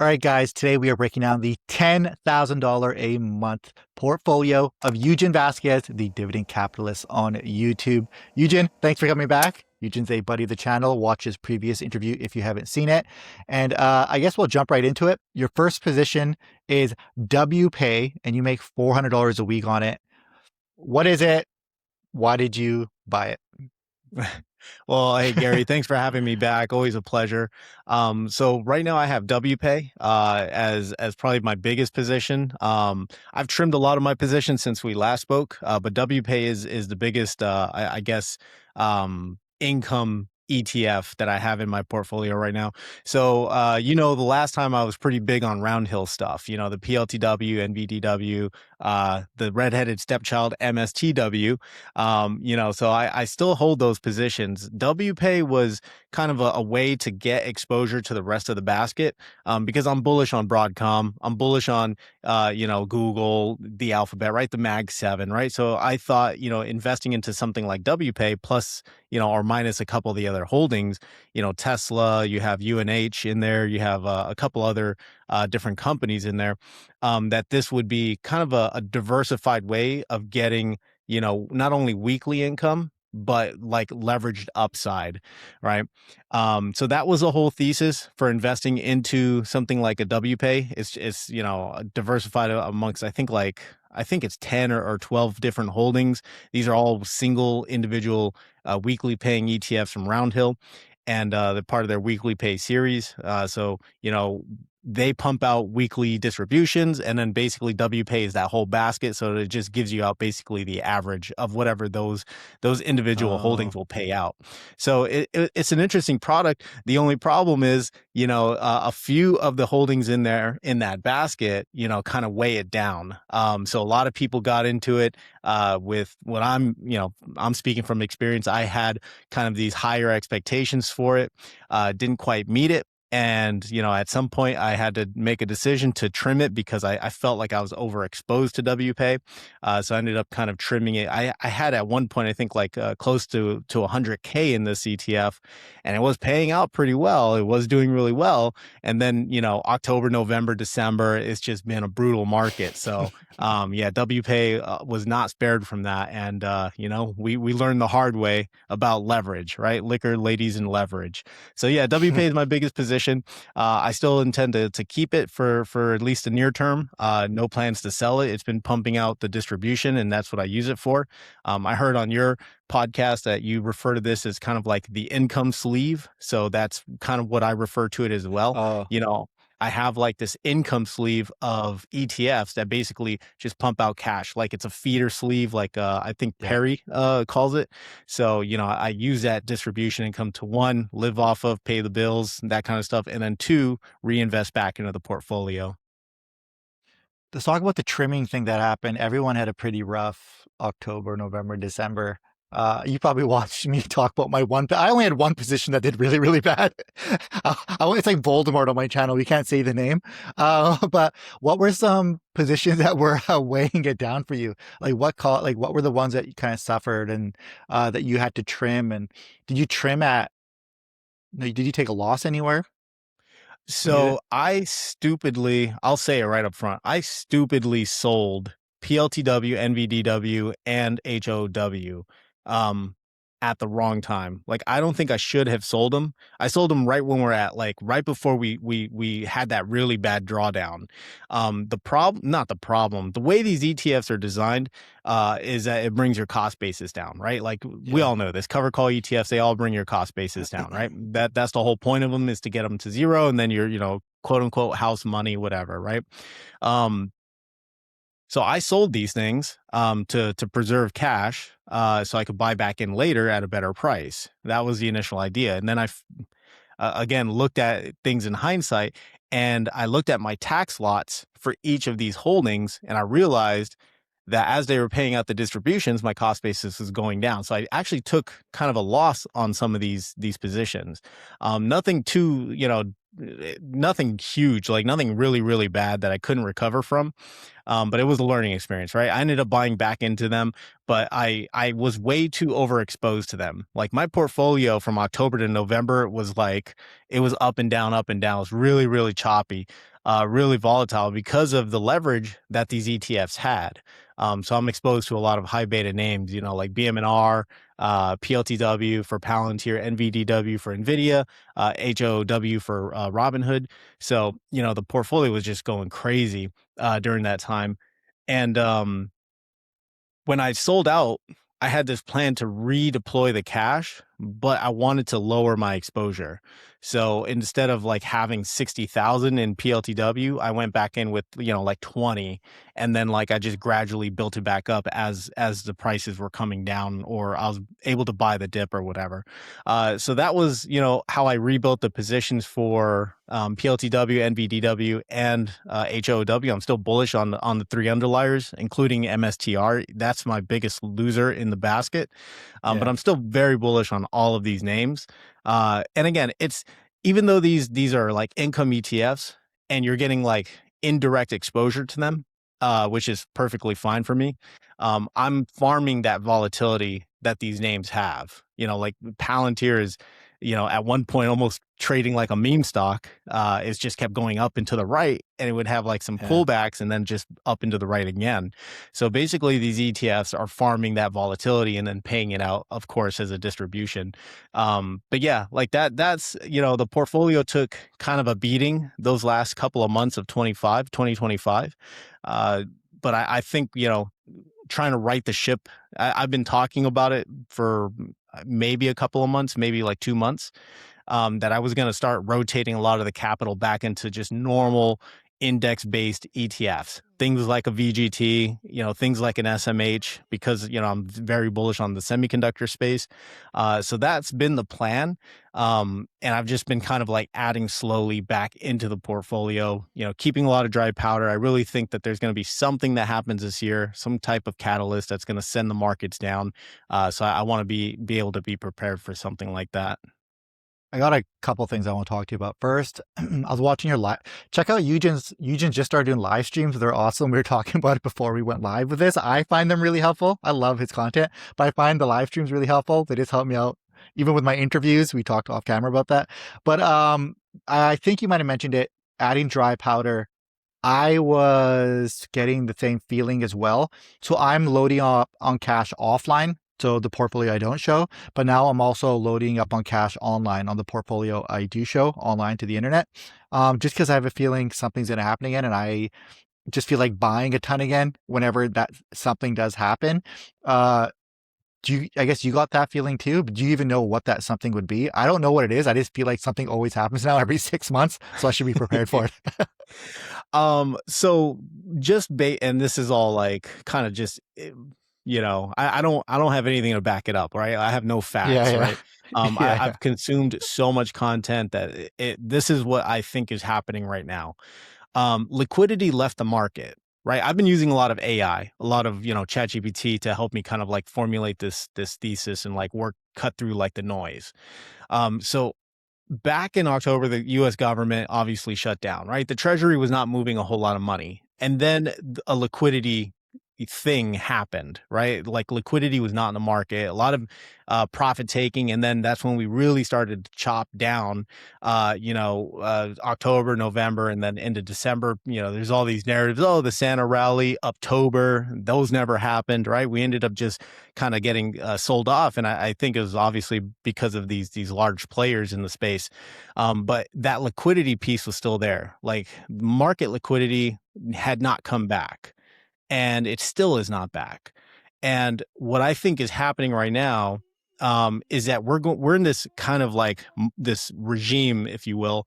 All right, guys, today we are breaking down the $10,000 a month portfolio of Yujin Vasquez, the dividend capitalist on YouTube. Yujin, thanks for coming back. Yujin's a buddy of the channel. Watch his previous interview if you haven't seen it. And I guess we'll jump right into it. Your first position is WPay, and you make $400 a week on it. What is it? Why did you buy it? Well, hey Gary, thanks for having me back. Always a pleasure. So right now I have WPay as probably my biggest position. I've trimmed a lot of my positions since we last spoke, but WPay is the biggest, I guess, income ETF that I have in my portfolio right now. So, the last time I was pretty big on Roundhill stuff, the PLTW, NVDW, the redheaded stepchild MSTW, so I still hold those positions. WPay was kind of a way to get exposure to the rest of the basket, because I'm bullish on Broadcom. I'm bullish on, Google, the Alphabet, right? The Mag 7, right? So I thought, investing into something like WPay plus, or minus a couple of the other holdings, Tesla, you have UNH in there, you have a couple other different companies in there, that this would be kind of a diversified way of getting, not only weekly income, but like leveraged upside, right? So that was a whole thesis for investing into something like a WPay. It's diversified amongst, I think it's 10 or 12 different holdings. These are all single individual weekly paying ETFs from Roundhill, and they're part of their weekly pay series. So they pump out weekly distributions, and then basically WPay is that whole basket. So it just gives you out basically the average of whatever those individual Oh. holdings will pay out. So it's an interesting product. The only problem is, a few of the holdings in there in that basket, kind of weigh it down. So a lot of people got into it with what I'm speaking from experience. I had kind of these higher expectations for it, didn't quite meet it. And, at some point I had to make a decision to trim it because I felt like I was overexposed to WPay. So I ended up kind of trimming it. I had at one point, I think close to 100K in this ETF, and it was paying out pretty well. It was doing really well. And then, October, November, December, it's just been a brutal market. So, WPay was not spared from that. And, we learned the hard way about leverage, right? Liquor, ladies, and leverage. So yeah, WPay is my biggest position. I still intend to keep it for at least the near term. No plans to sell it. It's been pumping out the distribution, and that's what I use it for. I heard on your podcast that you refer to this as kind of like the income sleeve. So that's kind of what I refer to it as well. Oh. I have like this income sleeve of ETFs that basically just pump out cash. Like it's a feeder sleeve, like I think Yeah. Perry calls it. So, I use that distribution income to, one, live off of, pay the bills, that kind of stuff. And then two, reinvest back into the portfolio. Let's talk about the trimming thing that happened. Everyone had a pretty rough October, November, December. You probably watched me talk about my one. I only had one position that did really, really bad. It's like Voldemort on my channel. We can't say the name. But what were some positions that were weighing it down for you? What were the ones that you kind of suffered and that you had to trim? And did you trim at? No, did you take a loss anywhere when you did it? So I'll say it right up front. I stupidly sold PLTW, NVDW, and HOW um, at the wrong time. Like, I don't think I should have sold them. I sold them right when we're at, like, right before we had that really bad drawdown. Not the problem. The way these ETFs are designed is that it brings your cost basis down, right? Like, we Yeah. all know this. Cover call ETFs, they all bring your cost basis down, right? That's the whole point of them, is to get them to zero, and then you're, quote unquote house money, whatever, right? Um, so I sold these things to preserve cash, so I could buy back in later at a better price. That was the initial idea. And then again looked at things in hindsight, and I looked at my tax lots for each of these holdings, and I realized that as they were paying out the distributions, my cost basis was going down. So I actually took kind of a loss on some of these positions. Nothing too, nothing huge, like nothing really, really bad that I couldn't recover from. But it was a learning experience, right? I ended up buying back into them, but I was way too overexposed to them. Like my portfolio from October to November was like it was up and down, up and down. It was really, really choppy, really volatile because of the leverage that these ETFs had. So I'm exposed to a lot of high beta names, you know, like BMNR, PLTW for Palantir, NVDW for NVIDIA, HOW for Robinhood. So, you know, the portfolio was just going crazy during that time. And when I sold out, I had this plan to redeploy the cash, but I wanted to lower my exposure. So instead of like having 60,000 in PLTW, I went back in with, you know, like 20, and then like I just gradually built it back up as the prices were coming down, or I was able to buy the dip or whatever. So that was, you know, how I rebuilt the positions for PLTW, NVDW, and HOW. I'm still bullish on the three underliers, including MSTR. That's my biggest loser in the basket, but Yeah. I'm still very bullish on all of these names. And again, it's even though these are like income ETFs, and you're getting like indirect exposure to them, which is perfectly fine for me. I'm farming that volatility that these names have. You know, like Palantir is, you know, at one point almost trading like a meme stock. It's just kept going up and to the right, and it would have like some Yeah. pullbacks and then just up and to the right again. So basically, these ETFs are farming that volatility and then paying it out, of course, as a distribution. But yeah, like that's, you know, the portfolio took kind of a beating those last couple of months of 2025. But I think, you know, trying to right the ship, I've been talking about it for maybe a couple of months, maybe like 2 months, that I was going to start rotating a lot of the capital back into just normal index-based ETFs, things like a VGT, you know, things like an SMH, because, you know, I'm very bullish on the semiconductor space. So that's been the plan. And I've just been kind of like adding slowly back into the portfolio, you know, keeping a lot of dry powder. I really think that there's going to be something that happens this year, some type of catalyst that's going to send the markets down. So I want to be able to be prepared for something like that. I got a couple things I want to talk to you about. First, I was watching your live. Check out Yujin just started doing live streams. They're awesome. We were talking about it before we went live with this. I find them really helpful. I love his content, but I find the live streams really helpful. They just help me out. Even with my interviews, we talked off camera about that. But I think you might have mentioned it. Adding dry powder, I was getting the same feeling as well. So I'm loading up on cash offline. So the portfolio I don't show, but now I'm also loading up on cash online on the portfolio I do show online to the internet. Just because I have a feeling something's going to happen again, and I just feel like buying a ton again whenever that something does happen. Uh, I guess you got that feeling too, but do you even know what that something would be? I don't know what it is. I just feel like something always happens now every 6 months. So I should be prepared for it. So just and this is all like kind of just, you know, I don't have anything to back it up, right? I have no Yeah, facts, yeah. right? Yeah, yeah. I've consumed so much content that this is what I think is happening right now. Liquidity left the market, right? I've been using a lot of AI, a lot of, you know, ChatGPT to help me kind of like formulate this thesis and like cut through like the noise. So back in October, the US government obviously shut down, right? The Treasury was not moving a whole lot of money. And then a liquidity thing happened, right? Like liquidity was not in the market, a lot of profit taking. And then that's when we really started to chop down, October, November, and then into December. You know, there's all these narratives, oh, the Santa rally, October, those never happened, right? We ended up just kind of getting sold off. And I think it was obviously because of these large players in the space. But that liquidity piece was still there. Like market liquidity had not come back, and it still is not back. And what I think is happening right now is that we're in this kind of like this regime, if you will,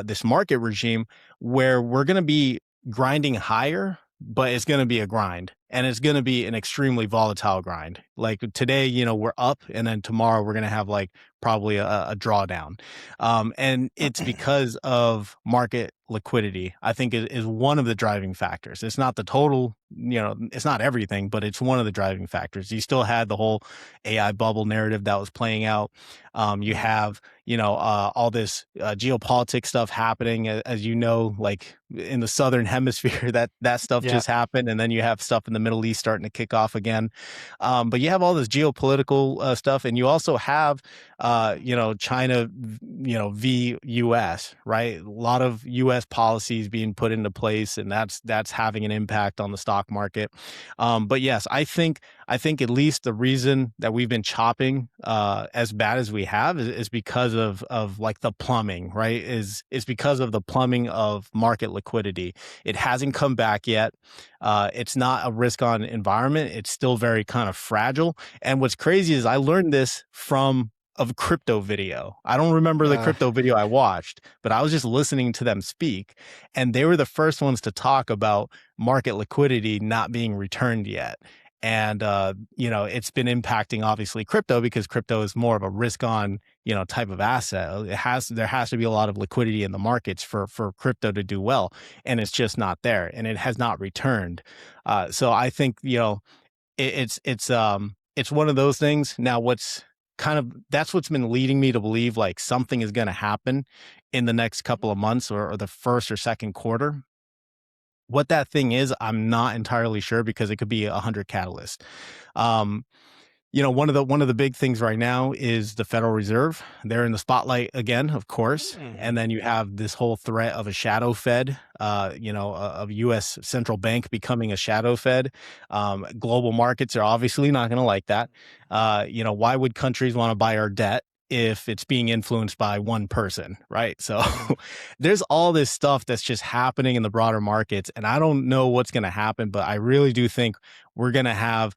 this market regime where we're going to be grinding higher, but it's going to be a grind, and it's going to be an extremely volatile grind. Like today, we're up, and then tomorrow we're gonna have like probably a drawdown, and it's because of market liquidity. I think is one of the driving factors. It's not the total, it's not everything, but it's one of the driving factors. You still had the whole AI bubble narrative that was playing out. You have all this geopolitics stuff happening, as like in the southern hemisphere. That stuff Yeah. just happened, and then you have stuff in the Middle East starting to kick off again. But you have all this geopolitical stuff, and you also have China, v US, right? A lot of US policies being put into place, and that's having an impact on the stock market. But yes, I think at least the reason that we've been chopping as bad as we have is because of like the plumbing, right? Is because of the plumbing of market liquidity. It hasn't come back yet. It's not a risk on environment. It's still very kind of fragile. And what's crazy is I learned this from a crypto video. I don't remember the Uh, crypto video I watched, but I was just listening to them speak, and they were the first ones to talk about market liquidity not being returned yet. And it's been impacting obviously crypto, because crypto is more of a risk on type of asset. There has to be a lot of liquidity in the markets for crypto to do well, and it's just not there, and it has not returned. So I think it's one of those things. Now, that's what's been leading me to believe like something is going to happen in the next couple of months, or the first or second quarter. What that thing is, I'm not entirely sure, because it could be 100 catalysts. Um, one of the big things right now is the Federal Reserve. They're in the spotlight again, of course. And then you have this whole threat of a shadow Fed, of U.S. central bank becoming a shadow Fed. Global markets are obviously not going to like that. Why would countries want to buy our debt if it's being influenced by one person, right? So there's all this stuff that's just happening in the broader markets, and I don't know what's going to happen, but I really do think we're going to have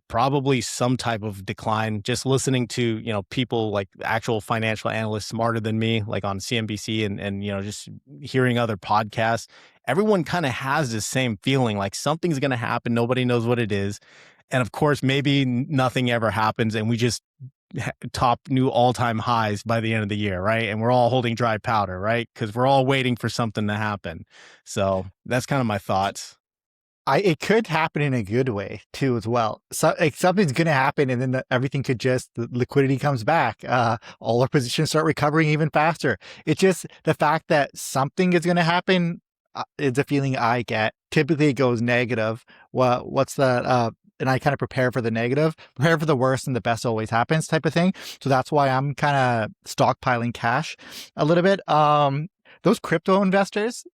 probably some type of decline. Just listening to people like actual financial analysts smarter than me, like on CNBC, and just hearing other podcasts, everyone kind of has this same feeling like something's going to happen. Nobody knows what it is, and of course maybe nothing ever happens, and we just top new all-time highs by the end of the year, right? And we're all holding dry powder, right? Because we're all waiting for something to happen. So that's kind of my thoughts. it could happen in a good way too, as well. So like something's going to happen, and then everything could just the liquidity comes back. All our positions start recovering even faster. It's just the fact that something is going to happen is a feeling I get. Typically, it goes negative. What's that? And I kind of prepare for the negative, prepare for the worst, and the best always happens type of thing. So that's why I'm kind of stockpiling cash a little bit. Those crypto investors,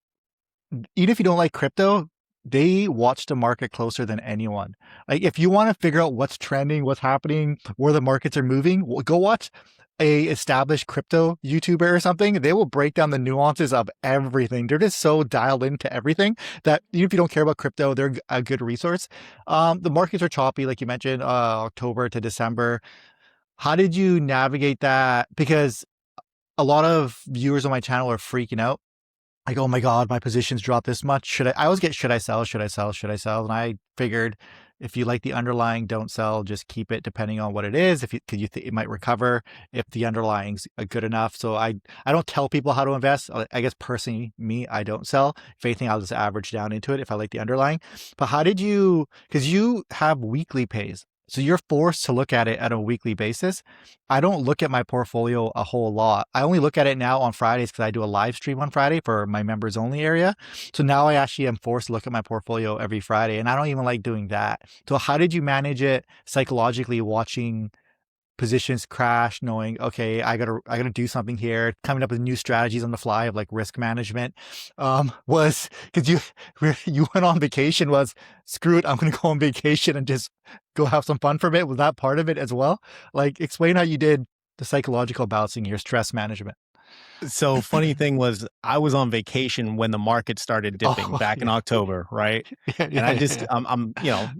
even if you don't like crypto, they watch the market closer than anyone. Like if you want to figure out what's trending, what's happening, where the markets are moving, go watch a established crypto YouTuber or something. They will break down the nuances of everything. They're just so dialed into everything that even if you don't care about crypto, they're a good resource. The markets are choppy, like you mentioned, October to December. How did you navigate that? Because a lot of viewers on my channel are freaking out, like, oh my God, my position's dropped this much. I always get, should I sell? Should I sell? Should I sell? And I figured if you like the underlying, don't sell, just keep it depending on what it is. If you, cause you think it might recover if the underlying's good enough. So I don't tell people how to invest. I guess personally, me, I don't sell. If anything, I'll just average down into it if I like the underlying. But how did you, cause you have weekly pays, so you're forced to look at it at a weekly basis. I don't look at my portfolio a whole lot. I only look at it now on Fridays because I do a live stream on Friday for my members only area. So now I actually am forced to look at my portfolio every Friday, and I don't even like doing that. So how did you manage it psychologically, watching positions crash, knowing, okay, I gotta do something here, coming up with new strategies on the fly of like risk management? Was because you went on vacation, was screw it, I'm gonna go on vacation and just go have some fun from it. Was that part of it as well? Like explain how you did the psychological balancing, your stress management. So funny thing was, I was on vacation when the market started dipping Oh back in yeah. October, right? Yeah, And yeah, I just yeah, I'm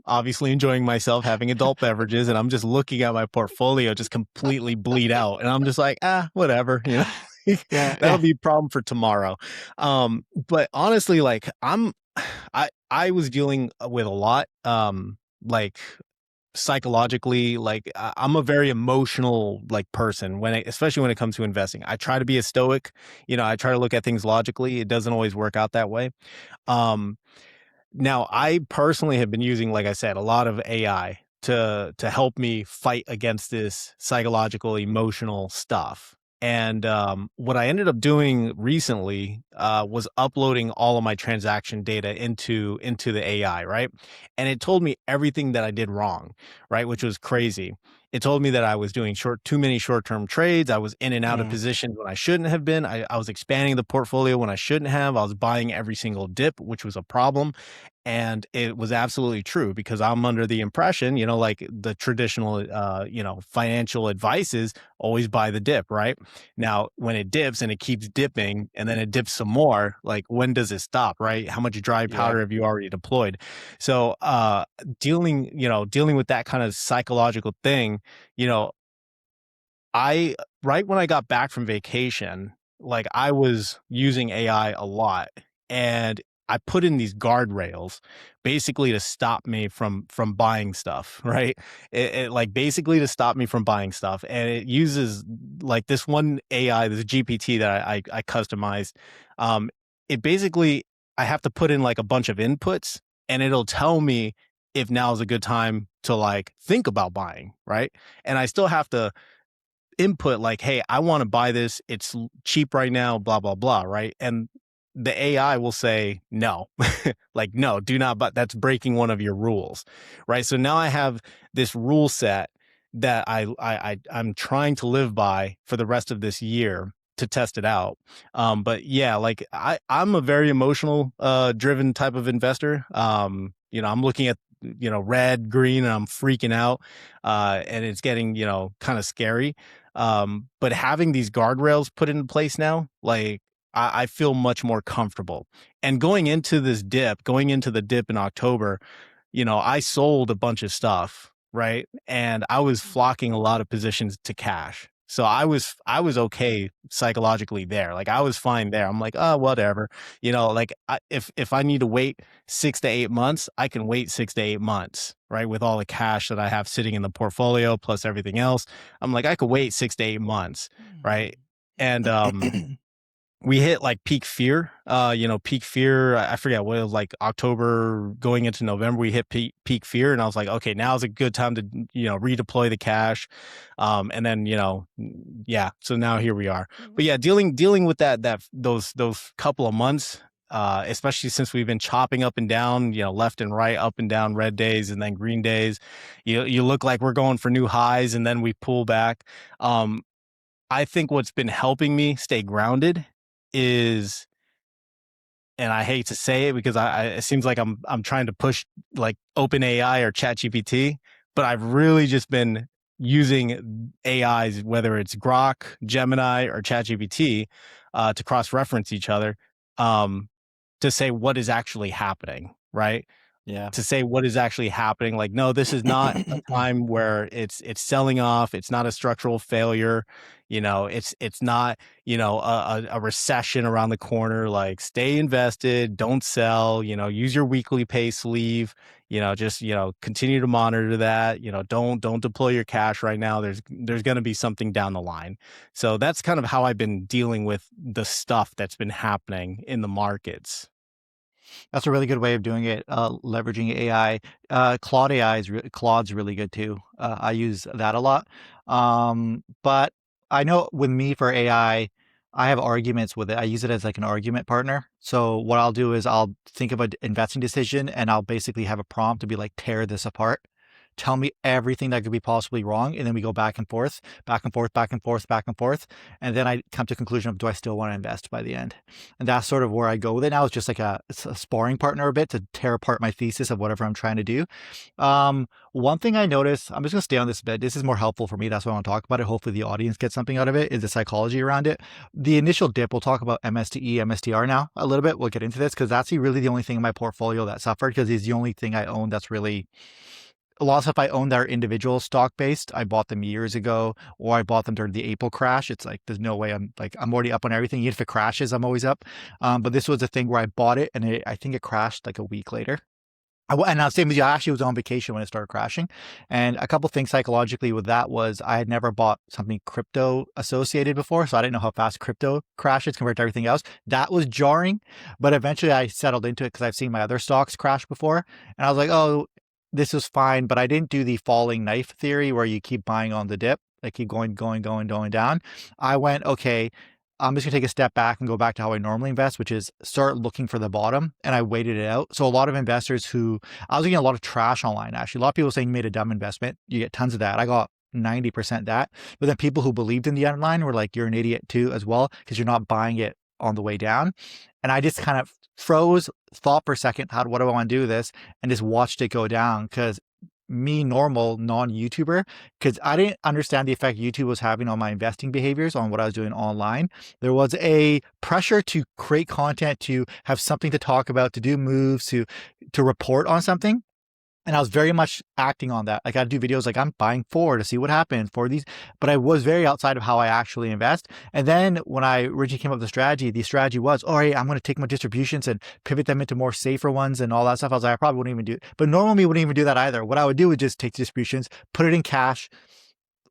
obviously enjoying myself, having adult beverages, and I'm just looking at my portfolio just completely bleed out, and I'm just like, whatever, yeah, that'll yeah. be a problem for tomorrow. But honestly, like I was dealing with a lot, like psychologically, like I'm a very emotional like person especially when it comes to investing. I try to be a stoic, I try to look at things logically. It doesn't always work out that way. Um, Now, I personally have been using, like I said, a lot of AI to help me fight against this psychological, emotional stuff. And what I ended up doing recently was uploading all of my transaction data into the AI, right? And it told me everything that I did wrong, right? Which was crazy. It told me that I was doing too many short-term trades. I was in and out of Mm, positions when I shouldn't have been. I was expanding the portfolio when I shouldn't have. I was buying every single dip, which was a problem. And it was absolutely true because I'm under the impression, like the traditional, financial advice is always buy the dip, right? Now, when it dips and it keeps dipping and then it dips some more, like when does it stop, right? How much dry yeah. powder have you already deployed? So, dealing with that kind of psychological thing, you know, I right when I got back from vacation, like I was using AI a lot and I put in these guardrails basically to stop me from buying stuff, right? It like basically to stop me from buying stuff. And it uses like this one AI, this GPT that I customized. Um, it basically I have to put in like a bunch of inputs and it'll tell me if now is a good time to like think about buying, right? And I still have to input like, hey, I want to buy this. It's cheap right now, blah, blah, blah. Right. And the AI will say, no, like, no, do not, but that's breaking one of your rules. Right. So now I have this rule set that I'm trying to live by for the rest of this year to test it out. But yeah, like I'm a very emotional, driven type of investor. I'm looking at, red, green, and I'm freaking out. And it's getting, kind of scary. But having these guardrails put into place now, like I feel much more comfortable. And going into the dip in October, I sold a bunch of stuff, right? And I was flocking a lot of positions to cash. So I was okay psychologically there. Like I was fine there. I'm like, oh, whatever. Like if I need to wait 6 to 8 months, I can wait 6 to 8 months, right? With all the cash that I have sitting in the portfolio plus everything else. I'm like, I could wait 6 to 8 months, right? And we hit like peak fear, peak fear. I forget what it was, like October going into November, we hit peak fear. And I was like, okay, now's a good time to, redeploy the cash. And then, yeah, so now here we are. But yeah, dealing with those couple of months, especially since we've been chopping up and down, left and right, up and down, red days and then green days. You look like we're going for new highs and then we pull back. Um, I think what's been helping me stay grounded is, and I hate to say it because it seems like I'm trying to push like OpenAI or ChatGPT, but I've really just been using AIs, whether it's Grok, Gemini, or ChatGPT, to cross-reference each other, um, to say what is actually happening, right? Yeah. To say what is actually happening. Like, no, this is not a time where it's selling off. It's not a structural failure. It's not, a recession around the corner. Like stay invested, don't sell, use your weekly pay sleeve, just, continue to monitor that, don't deploy your cash right now. There's going to be something down the line. So that's kind of how I've been dealing with the stuff that's been happening in the markets. That's a really good way of doing it, leveraging AI. Claude's really good too. I use that a lot. But I know with me for AI, I have arguments with it. I use it as like an argument partner. So what I'll do is I'll think of an investing decision and I'll basically have a prompt to be like, tear this apart. Tell me everything that could be possibly wrong. And then we go back and forth, back and forth, back and forth, back and forth. And then I come to a conclusion of, do I still want to invest by the end? And that's sort of where I go with it now. It's just like it's a sparring partner a bit to tear apart my thesis of whatever I'm trying to do. One thing I noticed, I'm just going to stay on this a bit. This is more helpful for me. That's why I want to talk about it. Hopefully the audience gets something out of it, is the psychology around it. The initial dip, we'll talk about MSTE, MSTR now a little bit. We'll get into this because that's really the only thing in my portfolio that suffered, because it's the only thing I own that's really a lot of stuff I own that are individual stock based. I bought them years ago, or I bought them during the April crash. It's like there's no way I'm already up on everything. Even if it crashes, I'm always up. But this was a thing where I bought it and I think it crashed like a week later. And now same with you. I actually was on vacation when it started crashing, and a couple things psychologically with that was I had never bought something crypto associated before, so I didn't know how fast crypto crashes compared to everything else. That was jarring, but eventually I settled into it because I've seen my other stocks crash before, and I was like, oh, this was fine. But I didn't do the falling knife theory where you keep buying on the dip, like keep going down. I went, okay, I'm just gonna take a step back and go back to how I normally invest, which is start looking for the bottom. And I waited it out. So a lot of investors who I was getting a lot of trash online, actually. A lot of people saying you made a dumb investment. You get tons of that. I got 90% that. But then people who believed in the underline were like, you're an idiot too, as well, because you're not buying it on the way down. And I just kind of froze, thought for a second, what do I want to do with this? And just watched it go down because me, normal non-YouTuber, because I didn't understand the effect YouTube was having on my investing behaviors on what I was doing online. There was a pressure to create content, to have something to talk about, to do moves, to report on something. And I was very much acting on that. Like I'd do videos like I'm buying four to see what happens for these, but I was very outside of how I actually invest. And then when I originally came up with the strategy was, all right, I'm going to take my distributions and pivot them into more safer ones and all that stuff. I was like, I probably wouldn't even do it. But normally me wouldn't even do that either. What I would do would just take distributions, put it in cash,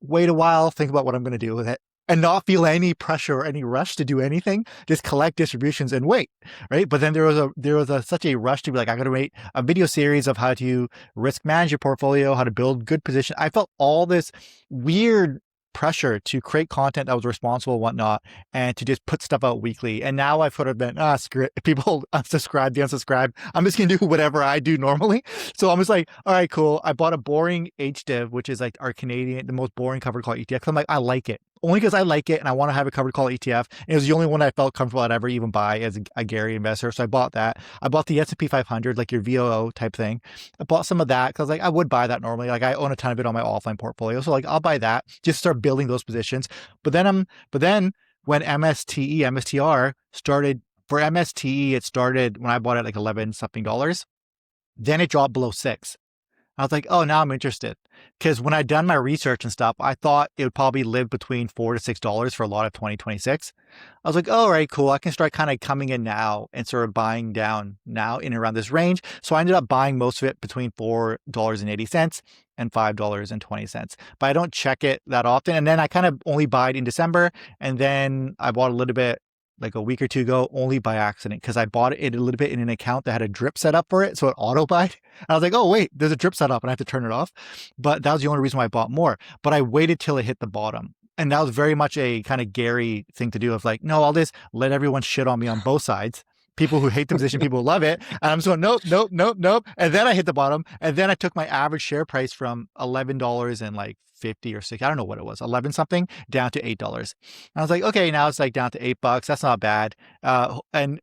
wait a while, think about what I'm going to do with it, and not feel any pressure or any rush to do anything. Just collect distributions and wait, right? But then there was such a rush to be like, I got to wait a video series of how to risk manage your portfolio, how to build good position. I felt all this weird pressure to create content that was responsible and whatnot, and to just put stuff out weekly. And now I've sort of been, screw it. If people unsubscribe, unsubscribe. I'm just going to do whatever I do normally. So I'm just like, all right, cool. I bought a boring HDIV, which is like our Canadian, the most boring covered call ETF. I'm like, I like it. Only because I like it and I want to have a covered call ETF. And it was the only one I felt comfortable I'd ever even buy as a Gary investor. So I bought that. I bought the S&P 500, like your VOO type thing. I bought some of that because like I would buy that normally. Like I own a ton of it on my offline portfolio. So like I'll buy that, just start building those positions. But then when MSTR started, for MSTE, it started when I bought it like 11 something dollars. Then it dropped below six. I was like, oh, now I'm interested. Because when I'd done my research and stuff, I thought it would probably live between $4 to $6 for a lot of 2026. I was like, oh, all right, cool. I can start kind of coming in now and sort of buying down now in around this range. So I ended up buying most of it between $4.80 and $5.20. But I don't check it that often. And then I kind of only buy it in December. And then I bought a little bit like a week or two ago, only by accident, because I bought it a little bit in an account that had a drip set up for it. So it auto buyed. I was like, oh, wait, there's a drip set up and I have to turn it off. But that was the only reason why I bought more. But I waited till it hit the bottom. And that was very much a kind of Gary thing to do of like, no, I'll just let everyone shit on me on both sides. People who hate the position, people who love it. And I'm just going, nope, nope, nope, nope. And then I hit the bottom. And then I took my average share price from $11 and like 50 or 60, I don't know what it was, 11 something, down to $8. And I was like, okay, now it's like down to $8. That's not bad. And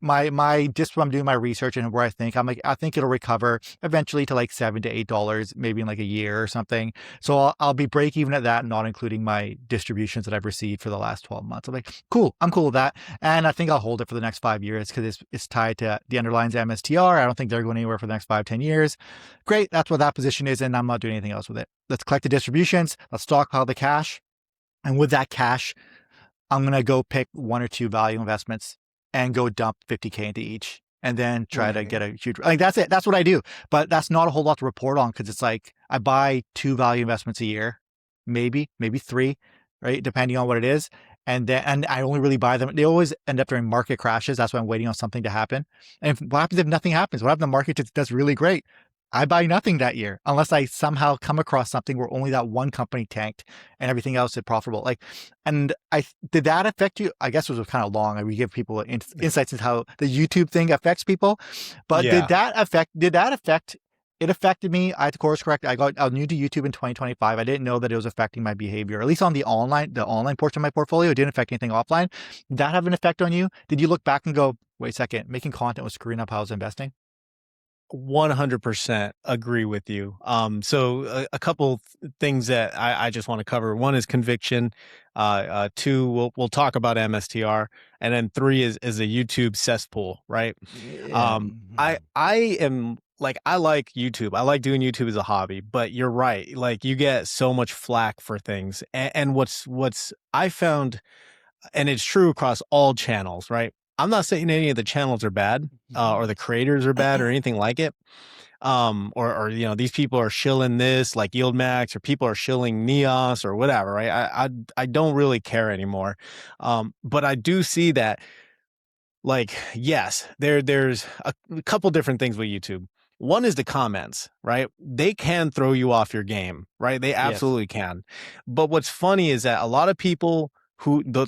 just when I'm doing my research and where I'm like, I think it'll recover eventually to like $7 to $8, maybe in like a year or something. So I'll be break even at that, not including my distributions that I've received for the last 12 months. I'm like, cool, I'm cool with that. And I think I'll hold it for the next 5 years because it's tied to the underlines MSTR. I don't think they're going anywhere for the next 5-10 years. Great, that's what that position is, and I'm not doing anything else with it. Let's collect the distributions. Let's stockpile the cash. And with that cash, I'm going to go pick one or two value investments and go dump 50K into each and then try to get a huge, like that's it. That's what I do. But that's not a whole lot to report on because it's like I buy two value investments a year, maybe three, right? Depending on what it is. And I only really buy them. They always end up during market crashes. That's why I'm waiting on something to happen. And what happens if nothing happens? What happens if the market just does really great? I buy nothing that year unless I somehow come across something where only that one company tanked and everything else is profitable. Like, and did that affect you? I guess it was kind of long. We give people insights into how the YouTube thing affects people, but Yeah. did that affect? It affected me. I had to course correct. I was new to YouTube in 2025. I didn't know that it was affecting my behavior, at least on the online portion of my portfolio. It didn't affect anything offline. Did that have an effect on you? Did you look back and go, wait a second, making content was screwing up how I was investing? 100% agree with you. So a couple things that I just want to cover. One is conviction. Two, we'll talk about MSTR, and then three is a YouTube cesspool, right? Yeah. I am like, I like YouTube. I like doing YouTube as a hobby, but you're right. Like you get so much flack for things, and what's I found, and it's true across all channels, right? I'm not saying any of the channels are bad or the creators are bad or anything like it. or these people are shilling this like yield max, or people are shilling neos or whatever, right? I don't really care anymore. But I do see that, like, yes, there's a couple different things with YouTube. One is the comments, right? They can throw you off your game, right? They Yes. absolutely can. But what's funny is that a lot of people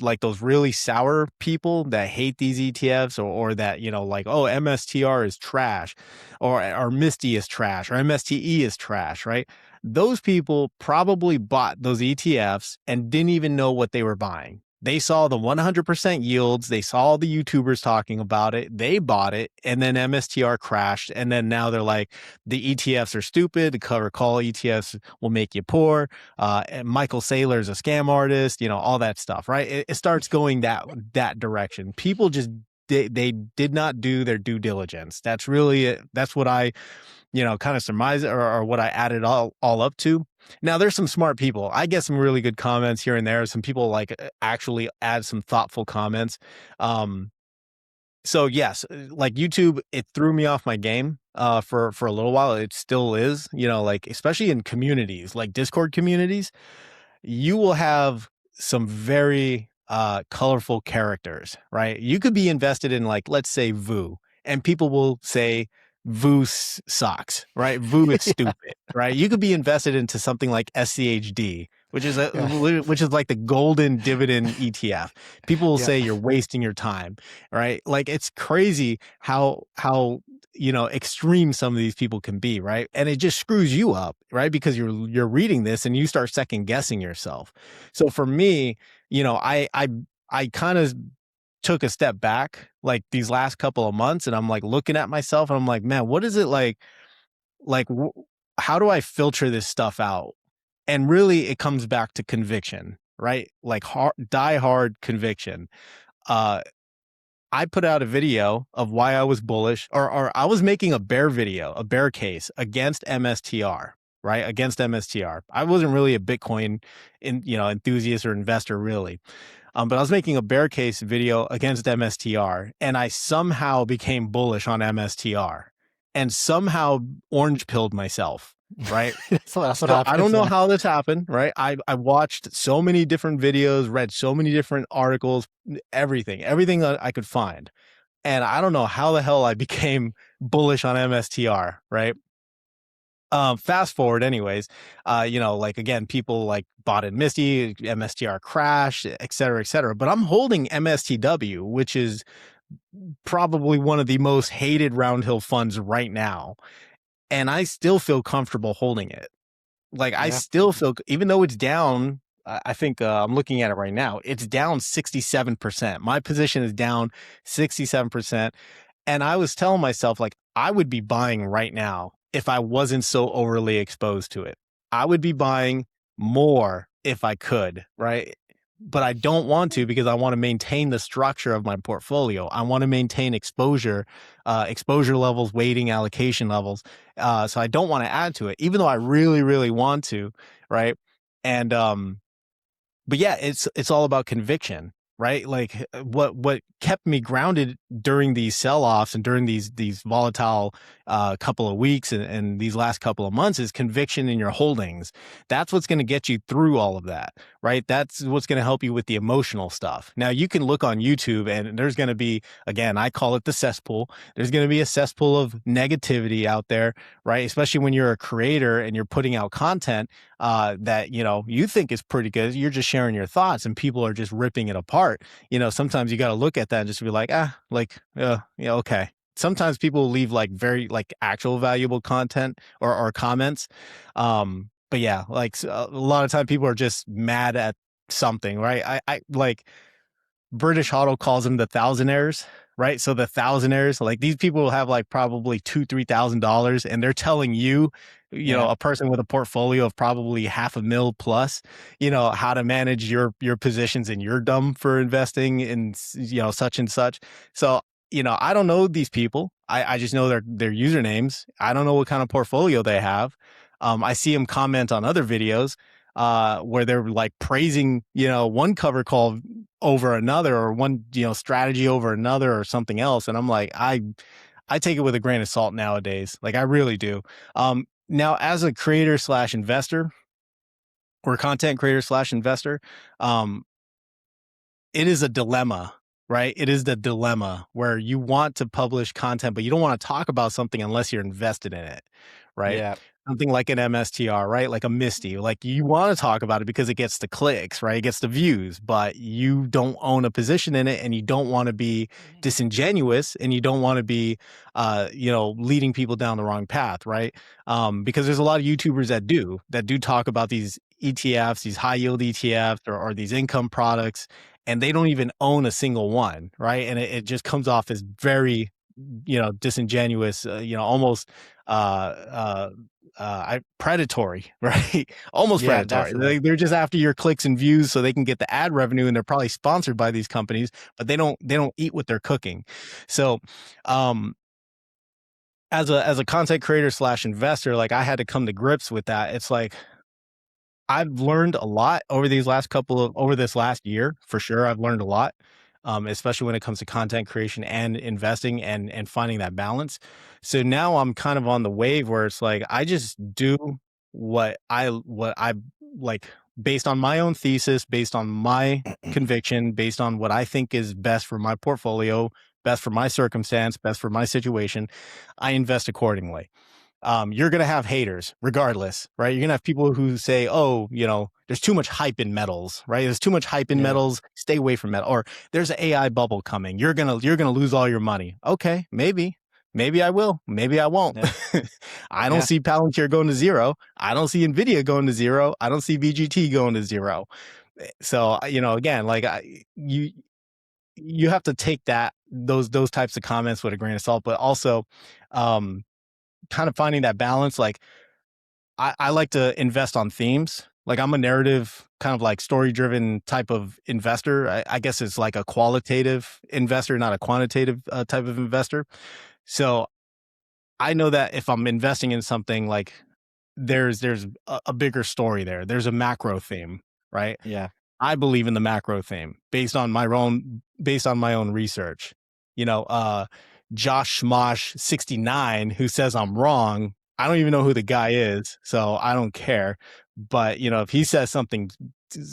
like those really sour people that hate these ETFs, or that, like, oh, MSTR is trash, or Misty is trash, or MSTE is trash, right? Those people probably bought those ETFs and didn't even know what they were buying. They saw the 100% yields. They saw the YouTubers talking about it. They bought it, and then MSTR crashed. And then now they're like, the ETFs are stupid. The cover call ETFs will make you poor. And Michael Saylor is a scam artist. All that stuff, right? It starts going that direction. People just they did not do their due diligence. That's really it. That's what I kind of surmise, or what I added all up to. Now, there's some smart people. I get some really good comments here and there. Some people like actually add some thoughtful comments. Um, so yes, like YouTube, it threw me off my game for a little while. It still is, like, especially in communities, like Discord communities, you will have some very colorful characters, right? You could be invested in, like, let's say VU, and people will say VU sucks, right? VU is Yeah. stupid, right? You could be invested into something like SCHD, which is Yeah. which is like the golden dividend ETF. People will Yeah. say you're wasting your time, right? Like, it's crazy how extreme some of these people can be, right? And it just screws you up, right? Because you're reading this and you start second guessing yourself. So for me, I kind of took a step back like these last couple of months, and I'm like looking at myself and I'm like, man, what is it like? Like, how do I filter this stuff out? And really, it comes back to conviction, right? Like die hard conviction. Uh, I put out a video of why I was bullish, or I was making a bear video, a bear case against MSTR, right? Against MSTR. I wasn't really a Bitcoin enthusiast or investor, really. But I was making a bear case video against MSTR, and I somehow became bullish on MSTR, and somehow orange pilled myself, right? So that's what So I don't happens, know man. how this happened, right? I watched so many different videos, read so many different articles, everything that I could find. And I don't know how the hell I became bullish on MSTR, right? Fast forward anyways, like, again, people like bought in Misty, MSTR crashed, et cetera, et cetera. But I'm holding MSTW, which is probably one of the most hated roundhill funds right now. And I still feel comfortable holding it. Like, I Yeah. still feel, even though it's down, I think I'm looking at it right now, it's down 67%. My position is down 67%. And I was telling myself, like, I would be buying right now if I wasn't so overly exposed to it. I would be buying more if I could, right? But I don't want to, because I want to maintain the structure of my portfolio. I want to maintain exposure levels, weighting, allocation levels. So I don't want to add to it, even though I really, really want to, right? And but yeah, it's all about conviction, right? Like, what kept me grounded during these sell-offs and during these volatile couple of weeks, and these last couple of months, is conviction in your holdings. That's what's going to get you through all of that, right? That's what's going to help you with the emotional stuff. Now, you can look on YouTube, and there's going to be, again, I call it the cesspool. There's going to be a cesspool of negativity out there, right? Especially when you're a creator and you're putting out content that you think is pretty good. You're just sharing your thoughts, and people are just ripping it apart. Sometimes you got to look at that and just be like, yeah, okay. Sometimes people leave like very like actual valuable content or comments. But yeah, like, a lot of time people are just mad at something, right? I like, British Hodl calls them the thousandaires, right? So the thousandaires, like, these people will have like probably $2,000-3,000, and they're telling you, Yeah. a person with a portfolio of probably $500,000 plus, how to manage your positions, and you're dumb for investing in such and such. So I don't know these people. I just know their usernames. I don't know what kind of portfolio they have. I see them comment on other videos where they're like praising, one cover call over another, or one, strategy over another, or something else. And I'm like, I take it with a grain of salt nowadays. Like I really do. Now as a creator slash investor or content creator slash investor, um, it is a dilemma, right? It is the dilemma where you want to publish content, but you don't want to talk about something unless you're invested in it, right? Yeah. Something like an MSTR, right? Like a Misty. Like you want to talk about it because it gets the clicks, right? It gets the views, but you don't own a position in it and you don't want to be disingenuous and you don't want to be, leading people down the wrong path, right? Because there's a lot of YouTubers that do talk about these ETFs, these high yield ETFs or these income products, and they don't even own a single one, right? And it just comes off as very, disingenuous, almost predatory, right? Almost Yeah, predatory. definitely. They're just after your clicks and views so they can get the ad revenue, and they're probably sponsored by these companies, but they don't eat what they're cooking. So, um, as a content creator slash investor, like I had to come to grips with that. It's like I've learned a lot over this last year for sure. I've learned a lot, especially when it comes to content creation and investing and finding that balance. So now I'm kind of on the wave where it's like I just do what I like based on my own thesis, based on my conviction, based on what I think is best for my portfolio, best for my circumstance, best for my situation. I invest accordingly. You're going to have haters regardless, right? You're going to have people who say, oh, there's too much hype in metals, right? There's too much hype in Yeah. metals. Stay away from metal. Or there's an AI bubble coming. You're going to lose all your money. Okay. Maybe I will. Maybe I won't. Yeah. I don't Yeah. see Palantir going to zero. I don't see Nvidia going to zero. I don't see VGT going to zero. So, again, like you have to take those types of comments with a grain of salt, but also, um, kind of finding that balance. Like I like to invest on themes. Like I'm a narrative kind of like story driven type of investor. I guess it's like a qualitative investor, not a quantitative type of investor. So I know that if I'm investing in something, like there's a bigger story there. There's a macro theme, right? Yeah. I believe in the macro theme based on my own research. Josh Schmosh 69, who says I'm wrong. I don't even know who the guy is, so I don't care. But if he says something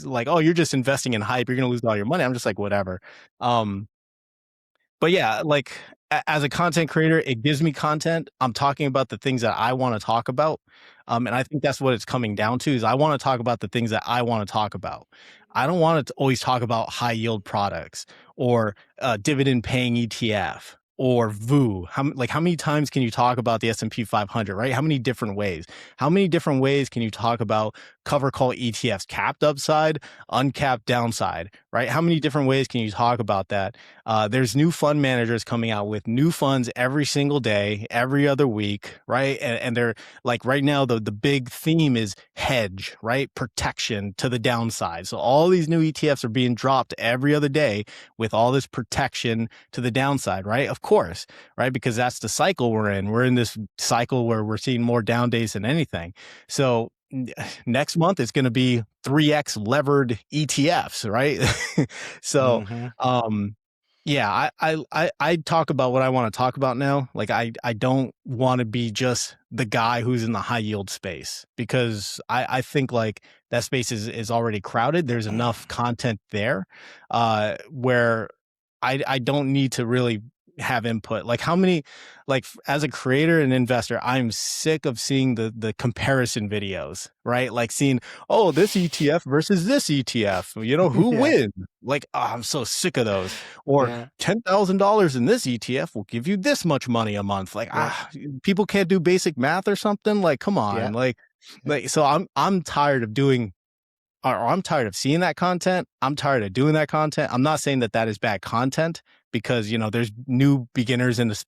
like, "Oh, you're just investing in hype, you're gonna lose all your money," I'm just like, whatever. Um, but yeah, like as a content creator, it gives me content. I'm talking about the things that I want to talk about. And I think that's what it's coming down to is I want to talk about the things that I want to talk about. I don't want to always talk about high yield products or dividend paying ETF or VU. How many times can you talk about the S&P 500, right? How many different ways? How many different ways can you talk about cover call ETFs, capped upside, uncapped downside, right? How many different ways can you talk about that? There's new fund managers coming out with new funds every single day, every other week, right? And they're like right now, the big theme is hedge, right? Protection to the downside. So all these new ETFs are being dropped every other day with all this protection to the downside, right? Of course, right? Because that's the cycle we're in. We're in this cycle where we're seeing more down days than anything. So next month it's going to be 3x levered ETFs, right? So, Mm-hmm. yeah, I talk about what I want to talk about now. Like I don't want to be just the guy who's in the high yield space because I think like that space is already crowded. There's enough content there, where I don't need to really have input. Like how many, like as a creator and investor, I'm sick of seeing the comparison videos, right? Like seeing, oh, this ETF versus this ETF, who Yeah. wins? Like, oh, I'm so sick of those. Or Yeah. $10,000 in this ETF will give you this much money a month. Like, Yeah. people can't do basic math or something. Like, come Yeah. on. Like, Yeah. so I'm tired of doing or I'm tired of seeing that content. I'm tired of doing that content. I'm not saying that that is bad content because, there's new beginners in this,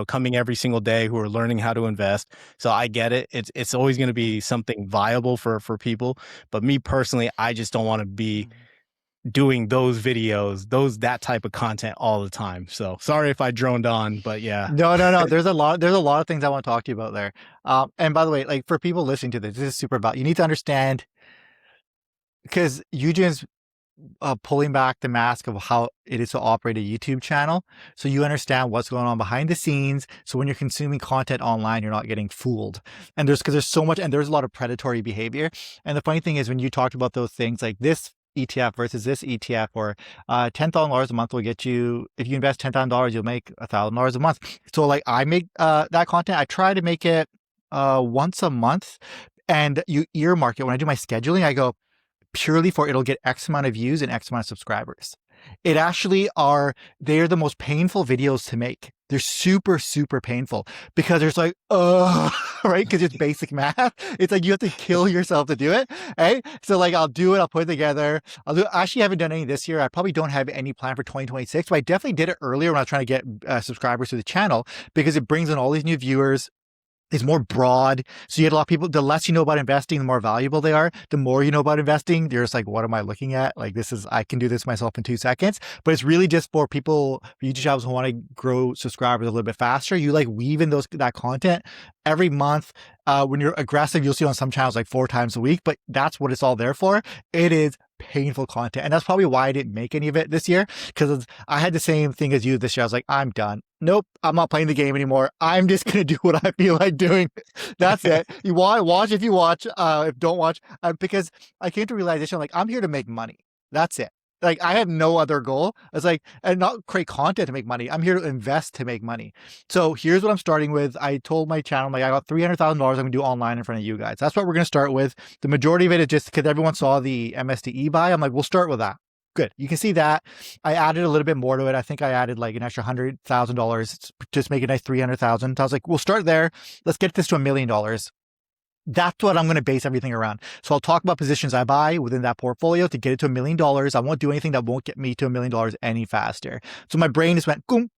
coming every single day who are learning how to invest. So I get it. It's always going to be something viable for people. But me personally, I just don't want to be doing those videos, that type of content all the time. So sorry if I droned on, but yeah. No, no, no. There's a lot of things I want to talk to you about there. And by the way, like for people listening to this, this is super about. You need to understand because Yujin's pulling back the mask of how it is to operate a YouTube channel. So you understand what's going on behind the scenes. So when you're consuming content online, you're not getting fooled. And because there's so much, and there's a lot of predatory behavior. And the funny thing is when you talked about those things like this ETF versus this ETF, or $10,000 a month will get you, if you invest $10,000, you'll make $1,000 a month. So like I make that content, I try to make it once a month, and you earmark it. When I do my scheduling, I go, purely for it'll get X amount of views and X amount of subscribers. It actually they're the most painful videos to make. They're super, super painful because there's like, right? Because it's basic math. It's like you have to kill yourself to do it, right? So like I'll do it, I'll put it together. Actually haven't done any this year. I probably don't have any plan for 2026, but I definitely did it earlier when I was trying to get subscribers to the channel because it brings in all these new viewers. Is more broad. So you get a lot of people, the less you know about investing, the more valuable they are. The more you know about investing, you're just like, what am I looking at? Like I can do this myself in 2 seconds. But it's really just for people, YouTube channels who want to grow subscribers a little bit faster. You like weave in that content every month. When you're aggressive, you'll see on some channels like 4 times a week, but that's what it's all there for. It is painful content. And that's probably why I didn't make any of it this year, because I had the same thing as you this year. I was like, I'm done. Nope, I'm not playing the game anymore. I'm just going to do what I feel like doing. That's it. You watch if you watch, if don't watch, because I came to realization, like, I'm here to make money. That's it. Like, I have no other goal. It's like, and not create content to make money. I'm here to invest to make money. So here's what I'm starting with. I told my channel, like, I got $300,000 I'm going to do online in front of you guys. That's what we're going to start with. The majority of it is just because everyone saw the MSTE buy. I'm like, we'll start with that. Good. You can see that I added a little bit more to it. I think I added like an extra $100,000, just make it nice 300,000. So I was like, we'll start there. Let's get this to $1 million. That's what I'm going to base everything around. So I'll talk about positions I buy within that portfolio to get it to $1 million. I won't do anything that won't get me to $1 million any faster. So my brain just went, boom,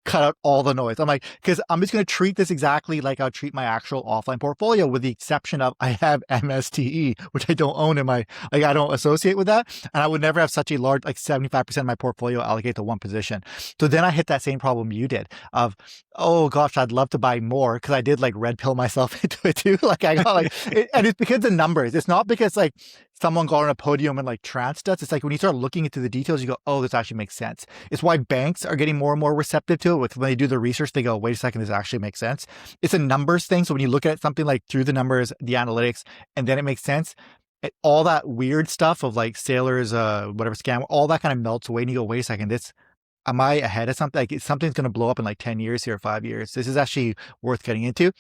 cut out all the noise. I'm like, because I'm just going to treat this exactly like I'll treat my actual offline portfolio, with the exception of I have MSTE, which I don't own in my, like, I don't associate with that. And I would never have such a large, like 75% of my portfolio allocated to one position. So then I hit that same problem you did of, oh gosh, I'd love to buy more, because I did like red pill myself into it too. Like I got like, and it's because the numbers. It's not because like someone got on a podium and like tranced us. It's like when you start looking into the details, you go, oh, this actually makes sense. It's why banks are getting more and more receptive to it. When they do the research, they go, wait a second, this actually makes sense. It's a numbers thing. So when you look at something like through the numbers, the analytics, and then it makes sense, all that weird stuff of like sailors, whatever scam, all that kind of melts away. And you go, wait a second, am I ahead of something? Like something's going to blow up in like 10 years here, 5 years. This is actually worth getting into.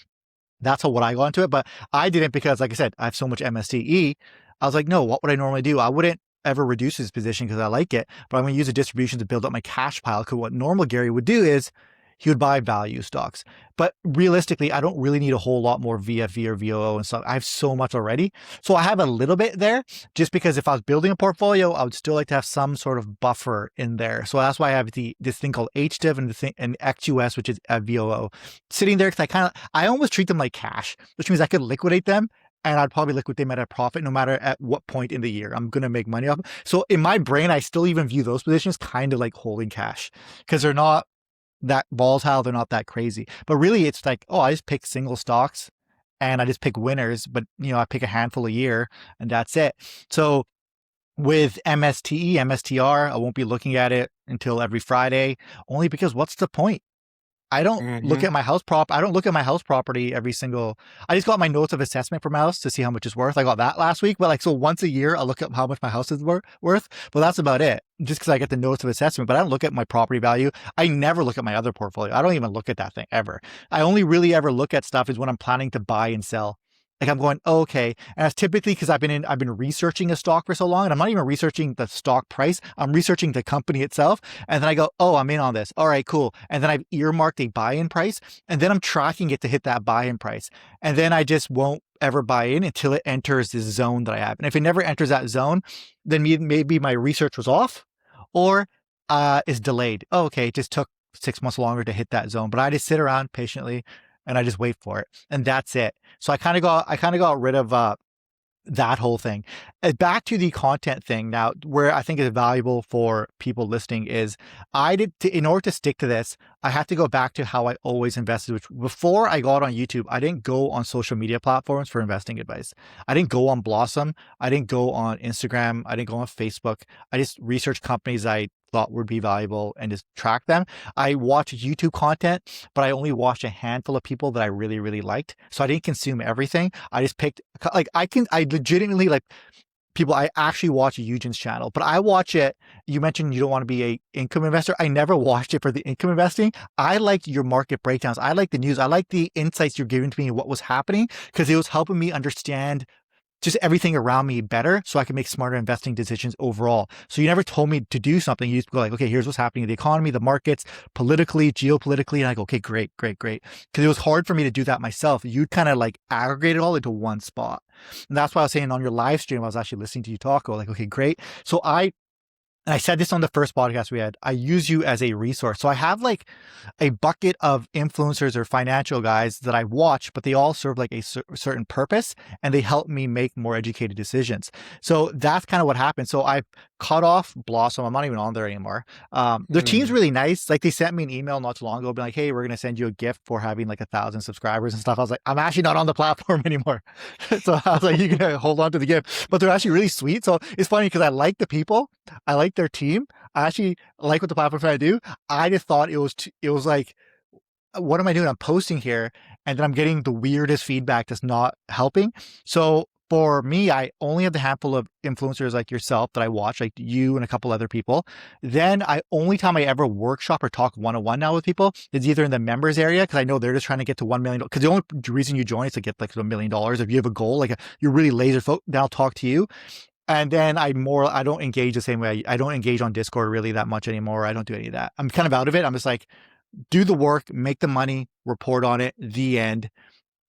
That's what I got into it. But I didn't, because like I said, I have so much MSTE. I was like, no, what would I normally do? I wouldn't ever reduce this position because I like it, but I'm going to use a distribution to build up my cash pile. Because what normal Gary would do is he would buy value stocks. But realistically, I don't really need a whole lot more VFV or VOO and stuff. I have so much already. So I have a little bit there, just because if I was building a portfolio, I would still like to have some sort of buffer in there. So that's why I have this thing called HDIV and XUS, which is a VOO, sitting there, because I almost treat them like cash, which means I could liquidate them. And I'd probably liquidate them at a profit no matter at what point in the year I'm going to make money off. So in my brain, I still even view those positions kind of like holding cash, because they're not that volatile. They're not that crazy. But really, it's like, oh, I just pick single stocks and I just pick winners. But, I pick a handful a year and that's it. So with MSTE, MSTR, I won't be looking at it until every Friday, only because what's the point? I don't look at my house I don't look at my house property every single, I just got my notes of assessment for my house to see how much it's worth. I got that last week, but like, so once a year, I look at how much my house is worth, but that's about it. Just because I get the notes of assessment, but I don't look at my property value. I never look at my other portfolio. I don't even look at that thing ever. I only really ever look at stuff is when I'm planning to buy and sell. Like I'm going, oh, okay. And that's typically because I've been researching a stock for so long, and I'm not even researching the stock price. I'm researching the company itself. And then I go, oh, I'm in on this. All right, cool. And then I've earmarked a buy-in price, and then I'm tracking it to hit that buy-in price. And then I just won't ever buy in until it enters this zone that I have. And if it never enters that zone, then maybe my research was off, or is delayed. Oh, okay. It just took 6 months longer to hit that zone, but I just sit around patiently and I just wait for it. And that's it. So I kind of got rid of that whole thing. back to the content thing now, where I think is valuable for people listening is in order to stick to this, I have to go back to how I always invested, which before I got on YouTube, I didn't go on social media platforms for investing advice. I didn't go on Blossom. I didn't go on Instagram. I didn't go on Facebook. I just researched companies I thought would be valuable and just track them. I watched YouTube content, but I only watched a handful of people that I really, really liked. So I didn't consume everything. I just picked, like, I legitimately, like, people, I actually watch Yujin's channel, but I watch it. You mentioned you don't want to be a income investor. I never watched it for the income investing. I liked your market breakdowns. I like the news. I like the insights you're giving to me and what was happening, because it was helping me understand just everything around me better so I can make smarter investing decisions overall. So you never told me to do something. You just go like, okay, here's what's happening in the economy, the markets, politically, geopolitically. And I go, okay, great, great, great. Because it was hard for me to do that myself. You'd kind of like aggregate it all into one spot. And that's why I was saying on your live stream, I was actually listening to you talk. I was like, okay, great. So and I said this on the first podcast we had, I use you as a resource. So I have like a bucket of influencers or financial guys that I watch, but they all serve like a certain purpose and they help me make more educated decisions. So that's kind of what happened. So I cut off Blossom. I'm not even on there anymore. Their team's Mm. really nice. Like they sent me an email not too long ago, being like, hey, we're going to send you a gift for having like 1,000 subscribers and stuff. I was like, I'm actually not on the platform anymore. So I was like, you can hold on to the gift, but they're actually really sweet. So it's funny because I like the people. I like their team. I actually like what the platform trying to do. I just thought it was like, what am I doing? I'm posting here and then I'm getting the weirdest feedback that's not helping. So for me, I only have the handful of influencers like yourself that I watch, like you and a couple other people. Then only time I ever workshop or talk one-on-one now with people is either in the members area, because I know they're just trying to get to $1 million. Because the only reason you join is to get like $1 million. If you have a goal, like you're really laser focused, then I'll talk to you. And then I don't engage the same way. I don't engage on Discord really that much anymore. I don't do any of that. I'm kind of out of it. I'm just like, do the work, make the money, report on it, the end.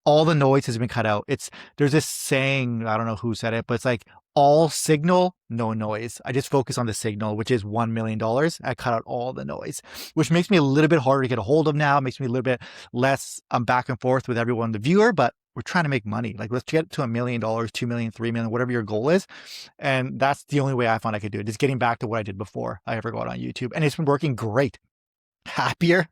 All the noise has been cut out. There's this saying, I don't know who said it, but it's like all signal, no noise. I just focus on the signal, which is $1 million. I cut out all the noise, which makes me a little bit harder to get a hold of now. It makes me a little bit less back and forth with everyone, the viewer, but we're trying to make money. Like let's get to $1 million, 2 million, 3 million, whatever your goal is. And that's the only way I found I could do it. Just getting back to what I did before I ever got on YouTube. And it's been working great. Happier.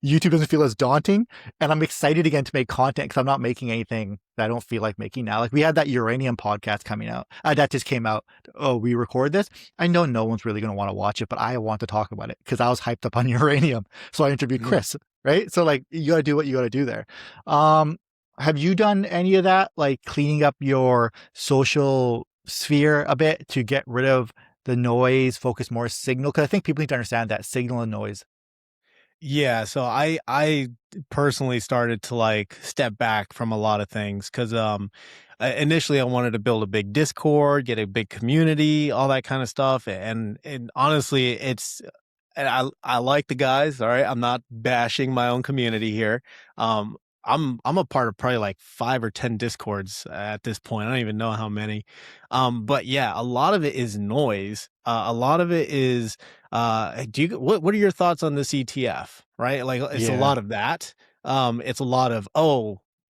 YouTube doesn't feel as daunting, and I'm excited again to make content because I'm not making anything that I don't feel like making now. Like we had that uranium podcast coming out that just came out. Oh, we record this. I know no one's really going to want to watch it, but I want to talk about it because I was hyped up on uranium. So I interviewed Mm. Chris, right? So like you got to do what you got to do there. Um, have you done any of that, like cleaning up your social sphere a bit to get rid of the noise, focus more signal? Because I think people need to understand that signal and noise. Yeah, so I personally started to like step back from a lot of things because initially I wanted to build a big Discord, get a big community, all that kind of stuff, and honestly, and I like the guys. All right, I'm not bashing my own community here. Um, I'm a part of probably like 5 or 10 Discords at this point. I don't even know how many. But yeah, a lot of it is noise. A lot of it is what are your thoughts on this ETF? Right, like it's a Yeah. lot of that. It's a lot of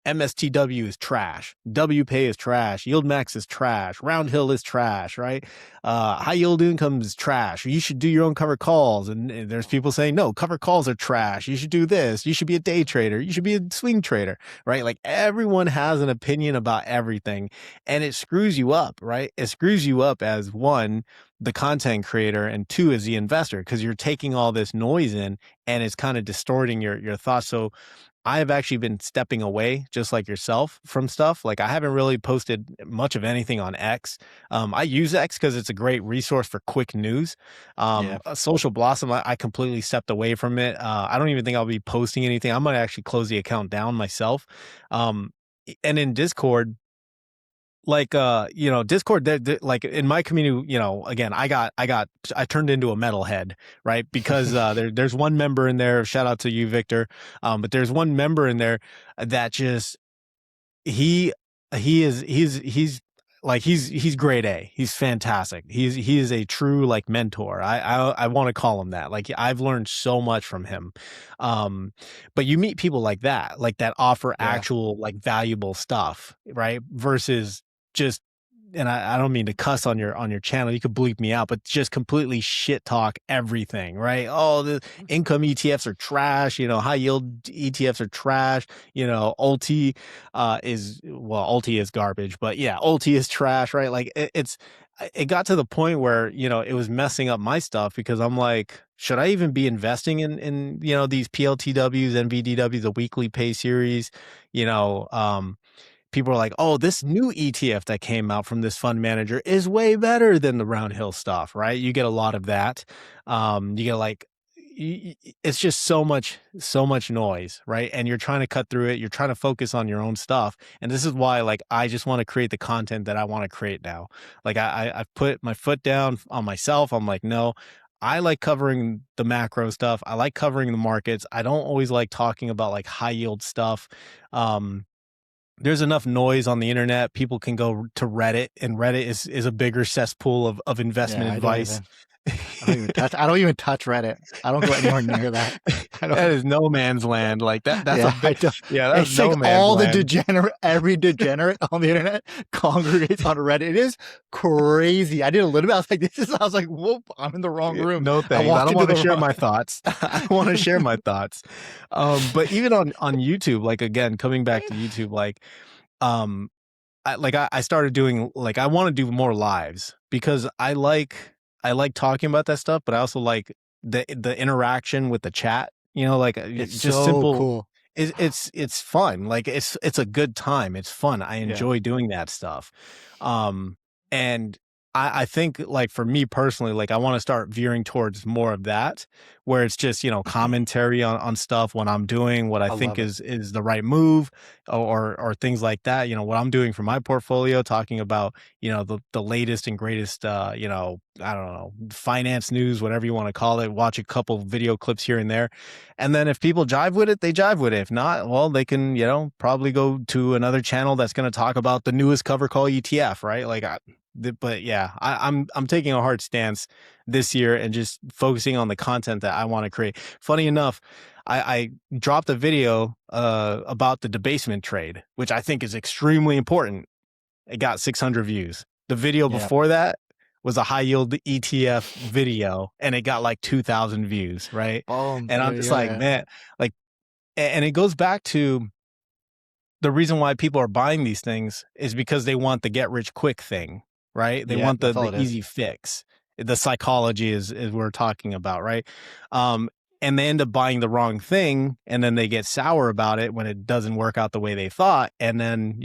MSTW is trash. WPay is trash. Yield Max is trash. Roundhill is trash, right? High yield income is trash. You should do your own cover calls. And there's people saying, no, cover calls are trash. You should do this. You should be a day trader. You should be a swing trader, right? Like everyone has an opinion about everything and it screws you up, right? It screws you up as one, the content creator, and two, as the investor, because you're taking all this noise in and it's kind of distorting your thoughts. So I have actually been stepping away, just like yourself, from stuff. Like I haven't really posted much of anything on X. I use X because it's a great resource for quick news. Yeah. Social Blossom, I completely stepped away from it. I don't even think I'll be posting anything. I might actually close the account down myself. Um, and in Discord, like Discord, like in my community, again, I turned into a metalhead, right? Because there's one member in there, shout out to you, Victor, but there's one member in there that just he he's grade A. He's fantastic. He is a true like mentor. I want to call him that. Like I've learned so much from him. Um, but you meet people like that offer Yeah. actual like valuable stuff, right? Versus just and I don't mean to cuss on your channel. You could bleep me out, but just completely shit talk everything, right? Oh, the income ETFs are trash. High yield ETFs are trash. Ulti Ulti is garbage, but yeah, Ulti is trash, right? Like it got to the point where it was messing up my stuff because I'm like, should I even be investing in these PLTWs, NVDWs, the weekly pay series? you know um People are like, oh, this new ETF that came out from this fund manager is way better than the Round Hill stuff, right? You get a lot of that. You get like, it's just so much noise, right? And you're trying to cut through it. You're trying to focus on your own stuff. And this is why, like, I just want to create the content that I want to create now. Like, I've put my foot down on myself. I'm like, no, I like covering the macro stuff. I like covering the markets. I don't always like talking about like high yield stuff. There's enough noise on the internet. People can go to Reddit, and Reddit is a bigger cesspool of investment Yeah, advice. I don't even touch Reddit. I don't go anywhere near that. I don't. That is no man's land. Like that's Yeah, a I big, don't. yeah, that's It's like no man's all the land. every degenerate on the internet congregates on Reddit. It is crazy. I did a little bit. I was like, whoop, I'm in the wrong room. No I thanks. I walked don't into want to the share wrong. my thoughts. I want to share my thoughts. But even on YouTube, like again, coming back to YouTube, like um I started doing like I want to do more lives because I like talking about that stuff, but I also like the interaction with the chat. Like It's just so simple. cool. It's fun. Like it's a good time. It's fun. I Yeah. enjoy doing that stuff. And I think like for me personally, like I want to start veering towards more of that, where it's just commentary on stuff when I'm doing what I I think love it. is the right move, or things like that. What I'm doing for my portfolio, talking about the latest and greatest I don't know, finance news, whatever you want to call it. Watch a couple video clips here and there, and then if people jive with it, they jive with it. If not, well, they can probably go to another channel that's going to talk about the newest cover call ETF, right? Like but yeah, I'm taking a hard stance this year and just focusing on the content that I want to create. Funny enough, I dropped a video about the debasement trade, which I think is extremely important. It got 600 views. The video Yeah. before that was a high yield ETF video, and it got like 2,000 views, right? Boom. And I'm Yeah. just like, Yeah. man, like, and it goes back to the reason why people are buying these things is because they want the get rich quick thing, right? They Yeah. want That's all the it is. easy fix. The psychology is we're talking about, right? And they end up buying the wrong thing, and then they get sour about it when it doesn't work out the way they thought, and then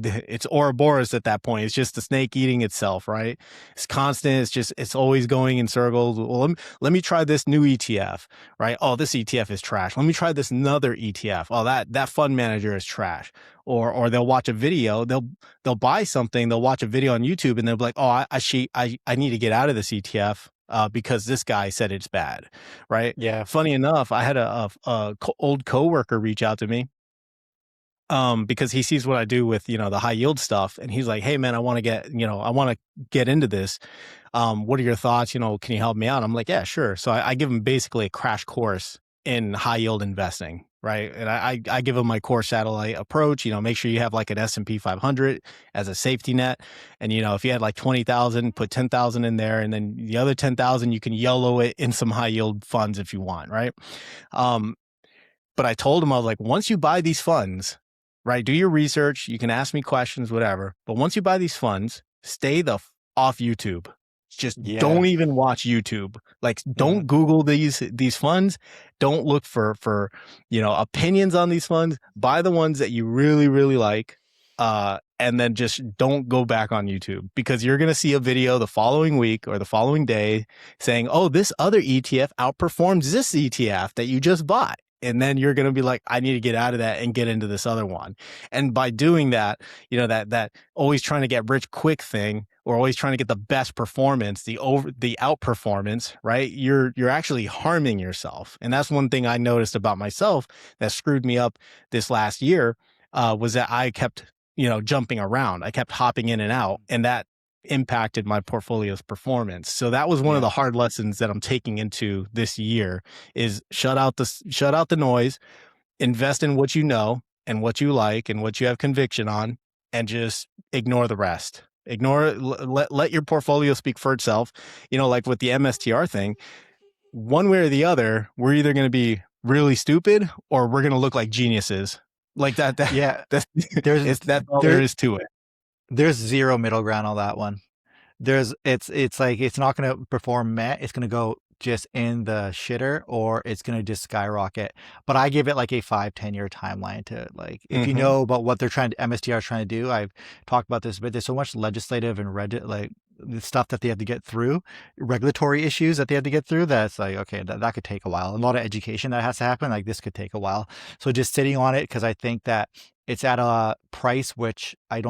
it's Ouroboros at that point. It's just the snake eating itself, right? It's constant. It's always going in circles. Well, let me try this new ETF, right? Oh, this ETF is trash. Let me try this another ETF. Oh, that fund manager is trash. Or they'll watch a video. They'll buy something. They'll watch a video on YouTube, and they'll be like, oh, I need to get out of this ETF. Because this guy said it's bad, right? Yeah. Funny enough, I had a old coworker reach out to me because he sees what I do with the high yield stuff, and he's like, hey man, I want to get into this. What are your thoughts? Can you help me out? I'm like, yeah, sure. So I give him basically a crash course in high yield investing, right? And I give him my core satellite approach. Make sure you have like an S&P 500 as a safety net, and if you had like 20,000, put 10,000 in there, and then the other 10,000 you can YOLO it in some high yield funds if you want, right? But I told him, I was like, once you buy these funds, right, do your research. You can ask me questions, whatever. But once you buy these funds, stay off YouTube. Just Yeah. don't even watch YouTube. Like, don't Google these funds. Don't look for opinions on these funds. Buy the ones that you really, really like. And then just don't go back on YouTube, because you're going to see a video the following week or the following day saying, oh, this other ETF outperforms this ETF that you just bought. And then you're going to be like, I need to get out of that and get into this other one. And by doing that, that always trying to get rich quick thing, or always trying to get the best performance, the outperformance, right? You're actually harming yourself. And that's one thing I noticed about myself that screwed me up this last year, was that I kept, jumping around. I kept hopping in and out, and that impacted my portfolio's performance. So that was one of the hard lessons that I'm taking into this year, is shut out the noise, invest in what you know and what you like and what you have conviction on, and just ignore the rest. Let your portfolio speak for itself. Like with the MSTR thing, one way or the other, we're either going to be really stupid or we're going to look like geniuses. Like that Yeah, that's there's that's all there there is to it. there's zero middle ground on that one. It's like it's not going to perform meh. It's going to go just in the shitter, or it's going to just skyrocket. But I give it like a 5-10 year timeline to, like, if you Mm-hmm. know about what they're trying to MSTR is trying to do. I've talked about this, but there's so much legislative and like the stuff that they have to get through, regulatory issues that they have to get through. That's like, okay, that could take a while. A lot of education that has to happen. Like, this could take a while. So just sitting on it, because I think that it's at a price which I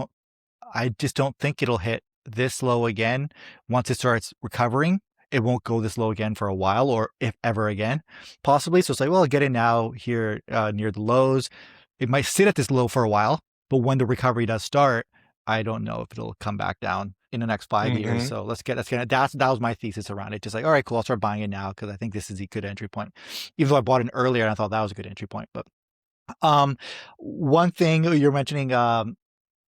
just don't think it'll hit this low again. Once it starts recovering, it won't go this low again for a while, or if ever again, possibly. So it's like, well, get in now here near the lows. It might sit at this low for a while, but when the recovery does start, I don't know if it'll come back down in the next 5 years. Mm-hmm. So that was my thesis around it. Just like, all right, cool, I'll start buying it now because I think this is a good entry point. Even though I bought it earlier and I thought that was a good entry point. But um, one thing you're mentioning,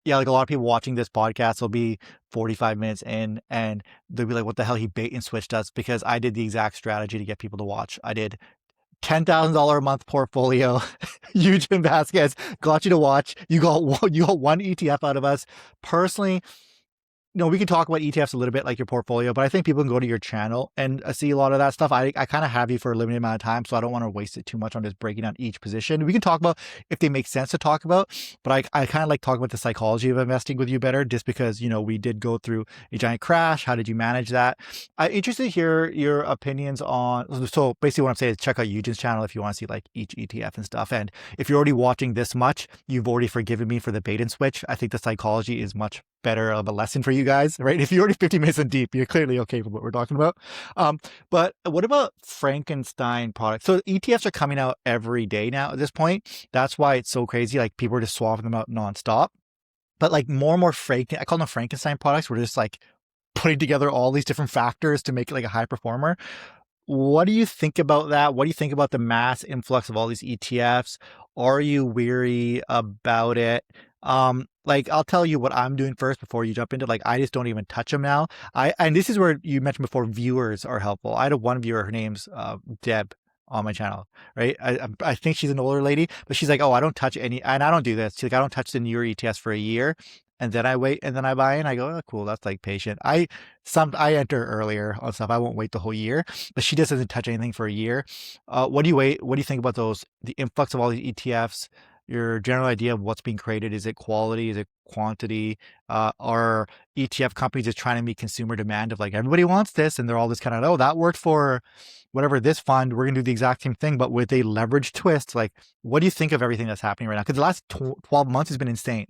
yeah, like a lot of people watching this podcast will be 45 minutes in and they'll be like, what the hell, he bait and switched us, because I did the exact strategy to get people to watch. I did $10,000 a month portfolio. Yujin Vasquez got you to watch. You got one ETF out of us. Personally, we can talk about ETFs a little bit, like your portfolio, but I think people can go to your channel and see a lot of that stuff. I kind of have you for a limited amount of time, so I don't want to waste it too much on just breaking down each position. We can talk about if they make sense to talk about, but I kind of like talking about the psychology of investing with you better, just because, we did go through a giant crash. How did you manage that? I'm interested to hear your opinions on, so basically what I'm saying is check out Eugene's channel if you want to see like each ETF and stuff. And if you're already watching this much, you've already forgiven me for the bait and switch. I think the psychology is much better of a lesson for you guys, right? If you're already 50 minutes in deep, you're clearly okay with what we're talking about. But what about Frankenstein products? So ETFs are coming out every day now at this point. That's why it's so crazy. Like, people are just swapping them out nonstop. But like more and more I call them Frankenstein products. We're just like putting together all these different factors to make it like a high performer. What do you think about that? What do you think about the mass influx of all these ETFs? Are you weary about it? Like, I'll tell you what I'm doing first before you jump into, like, I just don't even touch them now. And this is where you mentioned before, viewers are helpful. I had one viewer, her name's Deb on my channel, right? I think she's an older lady, but she's like, oh, I don't touch any, and I don't do this. She's like, I don't touch the newer ETFs for a year. And then I wait, and then I buy in. I go, oh, cool. That's like patient. I enter earlier on stuff. I won't wait the whole year, but she just doesn't touch anything for a year. What do you wait? What do you think about those? The influx of all these ETFs. Your general idea of what's being created? Is it quality? Is it quantity? Are ETF companies just trying to meet consumer demand of, like, everybody wants this, and they're all just kind of, oh, that worked for whatever this fund, we're gonna do the exact same thing, but with a leverage twist. Like, what do you think of everything that's happening right now? Because the last 12 months has been insane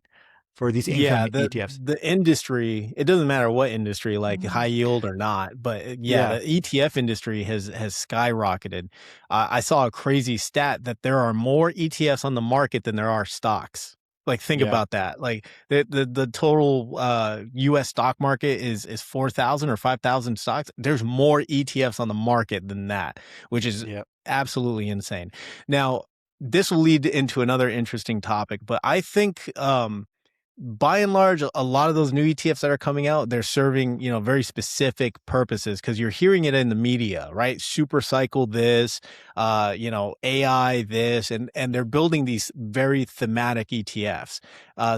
for these income Yeah, ETFs. the industry, it doesn't matter what industry, like high yield or not, but yeah, Yeah, the ETF industry has skyrocketed. I saw a crazy stat that there are more ETFs on the market than there are stocks. Like, think yeah, about that. Like, the total US stock market is 4,000 or 5,000 stocks. There's more ETFs on the market than that, which is yeah, absolutely insane. Now, this will lead into another interesting topic, but I think by and large, a lot of those new ETFs that are coming out, they're serving, very specific purposes, because you're hearing it in the media, right? Super cycle this, AI this, and they're building these very thematic ETFs.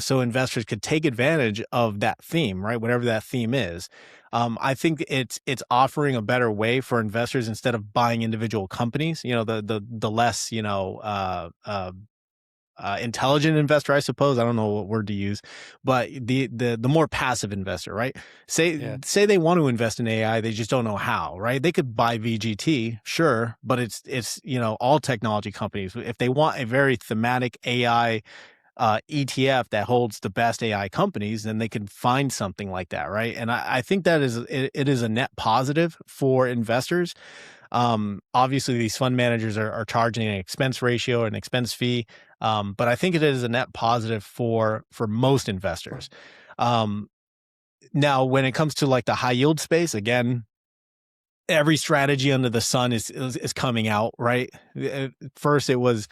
So investors could take advantage of that theme, right? Whatever that theme is. I think it's offering a better way for investors, instead of buying individual companies, the less, intelligent investor, I suppose. I don't know what word to use, but the more passive investor, right? Say yeah, say they want to invest in AI, they just don't know how, right? They could buy VGT, sure, but it's all technology companies. If they want a very thematic AI ETF that holds the best AI companies, then they can find something like that, right? And I think that it is a net positive for investors. Obviously, these fund managers are charging an expense ratio, an expense fee, but I think it is a net positive for most investors. Um, Now, when it comes to like the high yield space, again, every strategy under the sun is coming out, right? First, it was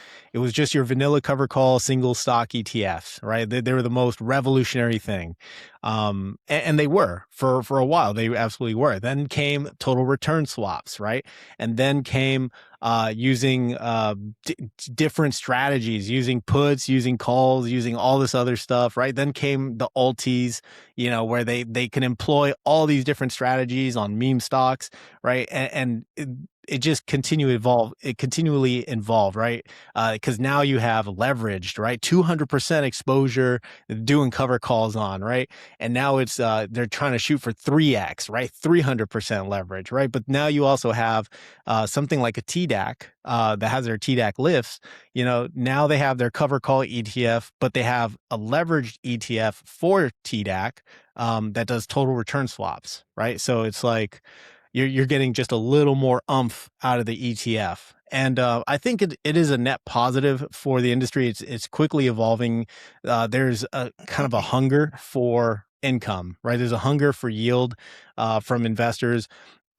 just your vanilla cover call single stock ETFs, right? They were the most revolutionary thing, and they were for a while. They absolutely were. Then came total return swaps, right? And then came using different strategies, using puts, using calls, using all this other stuff, right? Then came the alties, where they can employ all these different strategies on meme stocks, right? And it just continually evolved, right? Because now you have leveraged, right? 200% exposure, doing cover calls on, right? And now it's they're trying to shoot for 3x, right? 300% leverage, right? But now you also have something like a TDAC that has their TDAC lifts. Now they have their cover call ETF, but they have a leveraged ETF for TDAC that does total return swaps, right? So it's like you're getting just a little more oomph out of the ETF. And I think it is a net positive for the industry. It's quickly evolving. There's a kind of a hunger for income, right? There's a hunger for yield from investors.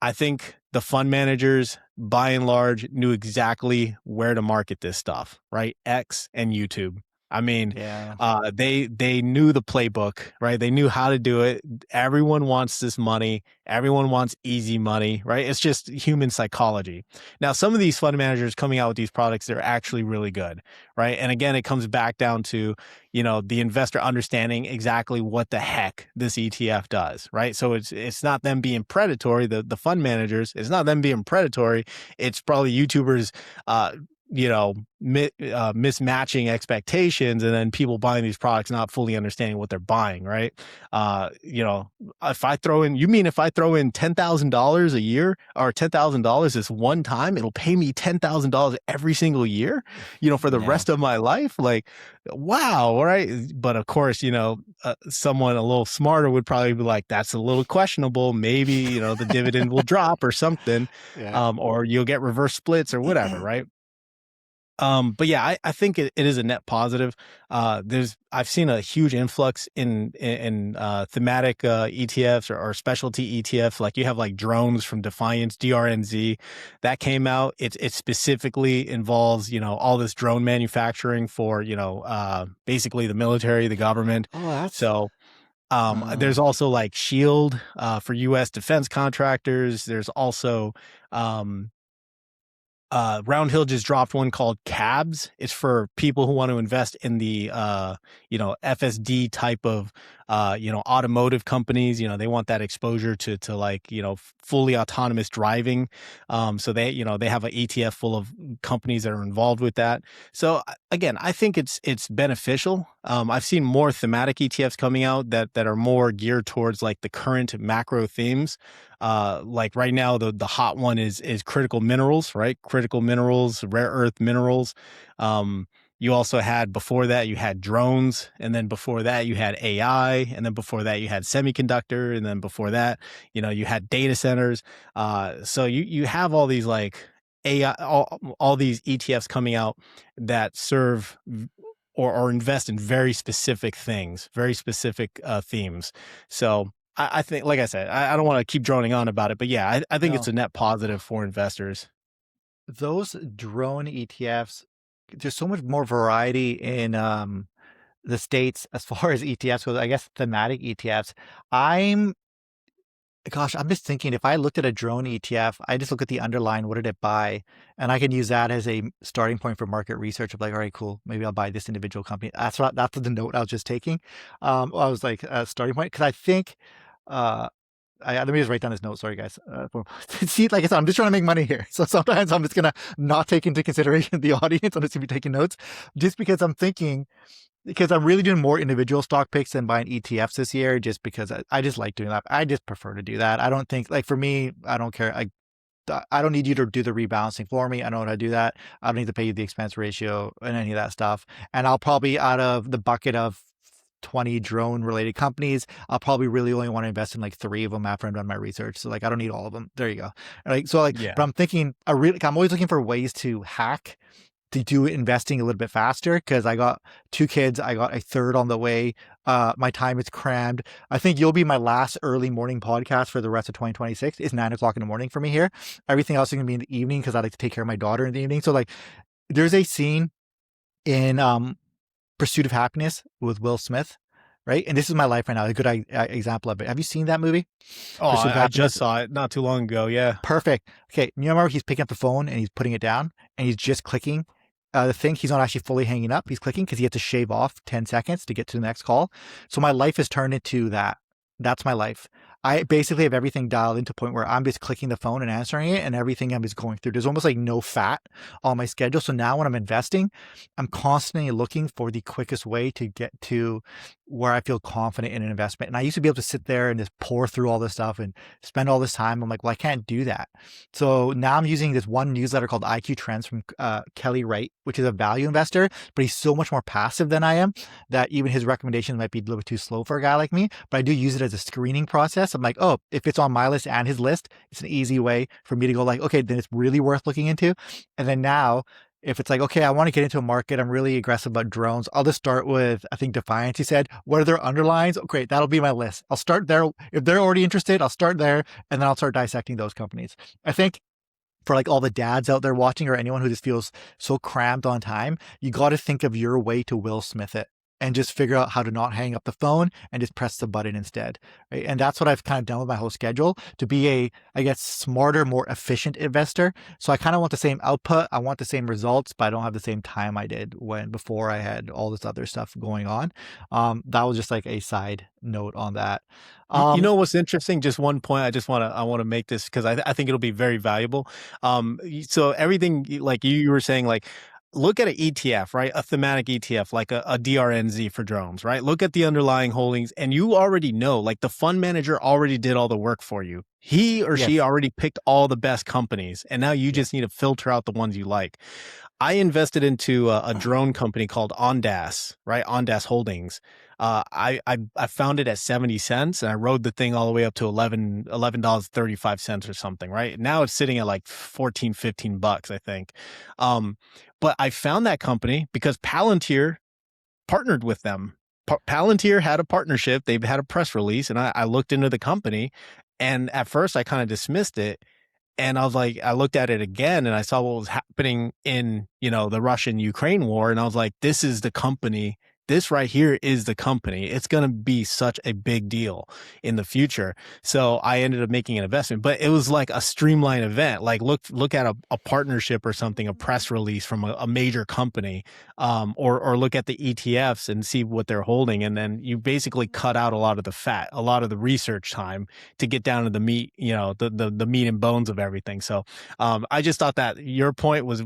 I think the fund managers, by and large, knew exactly where to market this stuff, right? X and YouTube. I mean, Yeah. they knew the playbook, right? They knew how to do it. Everyone wants this money. Everyone wants easy money, right? It's just human psychology. Now, some of these fund managers coming out with these products, they're actually really good, right? And again, it comes back down to, the investor understanding exactly what the heck this ETF does, right? So it's not them being predatory, the fund managers, it's not them being predatory. It's probably YouTubers, mismatching expectations, and then people buying these products not fully understanding what they're buying, right? If I throw in, $10,000 a year, or $10,000 this one time, it'll pay me $10,000 every single year, for the Yeah. rest of my life. Like, wow, right? But of course, someone a little smarter would probably be like, that's a little questionable. Maybe, the dividend will drop or something, Yeah. or you'll get reverse splits or whatever, right? But yeah, I think it is a net positive. I've seen a huge influx in thematic ETFs or specialty ETFs. Like you have like drones from Defiance, DRNZ, that came out. It specifically involves all this drone manufacturing for basically the military, the government. Oh, that's So there's also like Shield for U.S. defense contractors. There's also Round Hill just dropped one called Cabs. It's for people who want to invest in the FSD type of automotive companies. They want that exposure to like fully autonomous driving. So they have an ETF full of companies that are involved with that. So again, I think it's beneficial. I've seen more thematic ETFs coming out that are more geared towards like the current macro themes. Like right now, the hot one is critical minerals, right? Critical minerals, rare earth minerals. You also had, before that, you had drones, and then before that you had AI, and then before that you had semiconductor, and then before that, you had data centers. So you have all these like AI, all these ETFs coming out that serve or invest in very specific things, very specific themes. So I think, like I said, I don't want to keep droning on about it, but yeah, I think it's no. a net positive for investors. Those drone ETFs, there's so much more variety in the States as far as ETFs goes. I guess thematic ETFs. I'm I'm just thinking, if I looked at a drone ETF, I just look at the underlying, what did it buy? And I can use that as a starting point for market research of like, all right, cool, maybe I'll buy this individual company. That's the note I was just taking. I was like, starting point, because I think, uh, let me just write down this note. Sorry, guys. See, like I said, I'm just trying to make money here. So sometimes I'm just going to not take into consideration the audience. I'm just going to be taking notes just because I'm thinking, because I'm really doing more individual stock picks than buying ETFs this year, just because I just like doing that. I just prefer to do that. I don't think, like, for me, I don't care. I don't need you to do the rebalancing for me. I know how to do that. I don't need to pay you the expense ratio and any of that stuff. And I'll probably, out of the bucket of 20 drone related companies, I'll probably really only want to invest in like 3 of them after I've done my research. So like, I don't need all of them. There you go. Like, so like, Yeah. but I'm thinking, I'm always looking for ways to hack to do investing a little bit faster because I got two kids. I got a third on the way. My time is crammed. I think you'll be my last early morning podcast for the rest of 2026. It's 9 o'clock in the morning for me here. Everything else is going to be in the evening because I like to take care of my daughter in the evening. So like there's a scene in Pursuit of Happiness with Will Smith, right? And this is my life right now. A good example of it. Have you seen that movie, Oh, Pursuit of I just Happiness? saw it not too long ago. Yeah. Perfect. Okay, you remember he's picking up the phone and he's putting it down and he's just clicking the thing. He's not actually fully hanging up. He's clicking because he had to shave off 10 seconds to get to the next call. So my life has turned into that. That's my life. I basically have everything dialed into a point where I'm just clicking the phone and answering it, and everything I'm just going through. There's almost like no fat on my schedule. So now when I'm investing, I'm constantly looking for the quickest way to get to where I feel confident in an investment. And I used to be able to sit there and just pour through all this stuff and spend all this time. I'm like, well, I can't do that. So now I'm using this one newsletter called IQ Trends from Kelly Wright, which is a value investor, but he's so much more passive than I am that even his recommendations might be a little bit too slow for a guy like me. But I do use it as a screening process. I'm like, oh, if it's on my list and his list, it's an easy way for me to go like, okay, then it's really worth looking into. And then now if it's like, okay, I want to get into a market, I'm really aggressive about drones. I'll just start with, I think Defiance, he said, what are their underlines? Oh, great, that'll be my list. I'll start there. If they're already interested, I'll start there and then I'll start dissecting those companies. I think for like all the dads out there watching or anyone who just feels so cramped on time, you got to think of your way to Will Smith it and just figure out how to not hang up the phone and just press the button instead. Right? And that's what I've kind of done with my whole schedule to be a, I guess, smarter, more efficient investor. So I kind of want the same output. I want the same results, but I don't have the same time I did when before I had all this other stuff going on. That was just like a side note on that. You know what's interesting? Just one point. I want to make this because I think it'll be very valuable. So everything like you were saying, like look at an ETF, right? A thematic ETF, like a DRNZ for drones, right? Look at the underlying holdings, and you already know, like the fund manager already did all the work for you. He or she Yes. already picked all the best companies, and now you Yeah. just need to filter out the ones you like. I invested into a drone company called Ondas, right? Ondas Holdings. I found it at 70 cents and I rode the thing all the way up to $11.35 or something, right? Now it's sitting at like 14, 15 bucks, I think. But I found that company because Palantir partnered with them. Palantir had a partnership. They've had a press release and I looked into the company and at first I kind of dismissed it. And I was like, I looked at it again and I saw what was happening in, the Russian-Ukraine war. And I was like, this is the company. This right here is the company. It's going to be such a big deal in the future. So I ended up making an investment, but it was like a streamlined event. Like look at a partnership or something, a press release from a major company, or look at the ETFs and see what they're holding. And then you basically cut out a lot of the fat, a lot of the research time to get down to the meat, the meat and bones of everything. So I just thought that your point was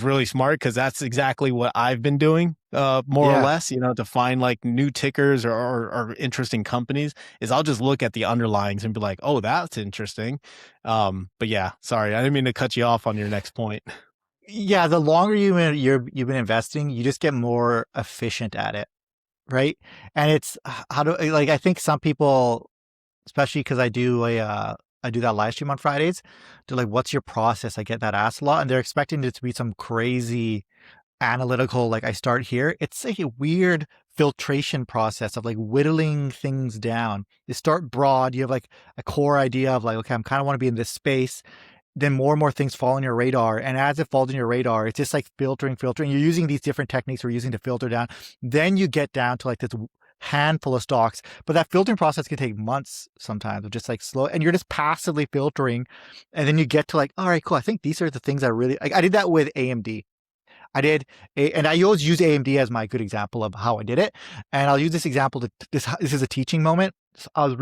really smart because that's exactly what I've been doing. More or Yeah. less, to find like new tickers or interesting companies is I'll just look at the underlyings and be like, oh, that's interesting. But yeah, sorry, I didn't mean to cut you off on your next point. Yeah. The longer you've been investing, you just get more efficient at it. Right. And it's how do like, I think some people, especially because I do that live stream on Fridays. They're like, "What's your process?" I get that asked a lot, and they're expecting it to be some crazy analytical. Like I start here. It's like a weird filtration process of like whittling things down. You start broad. You have like a core idea of like, okay, I'm kind of want to be in this space. Then more and more things fall on your radar. And as it falls on your radar, it's just like filtering. You're using these different techniques we're using to filter down. Then you get down to like this handful of stocks. But that filtering process can take months sometimes of just like slow. And you're just passively filtering. And then you get to like, all right, cool. I think these are the things I really like. I did that with AMD. And I always use AMD as my good example of how I did it. And I'll use this example this is a teaching moment. So I was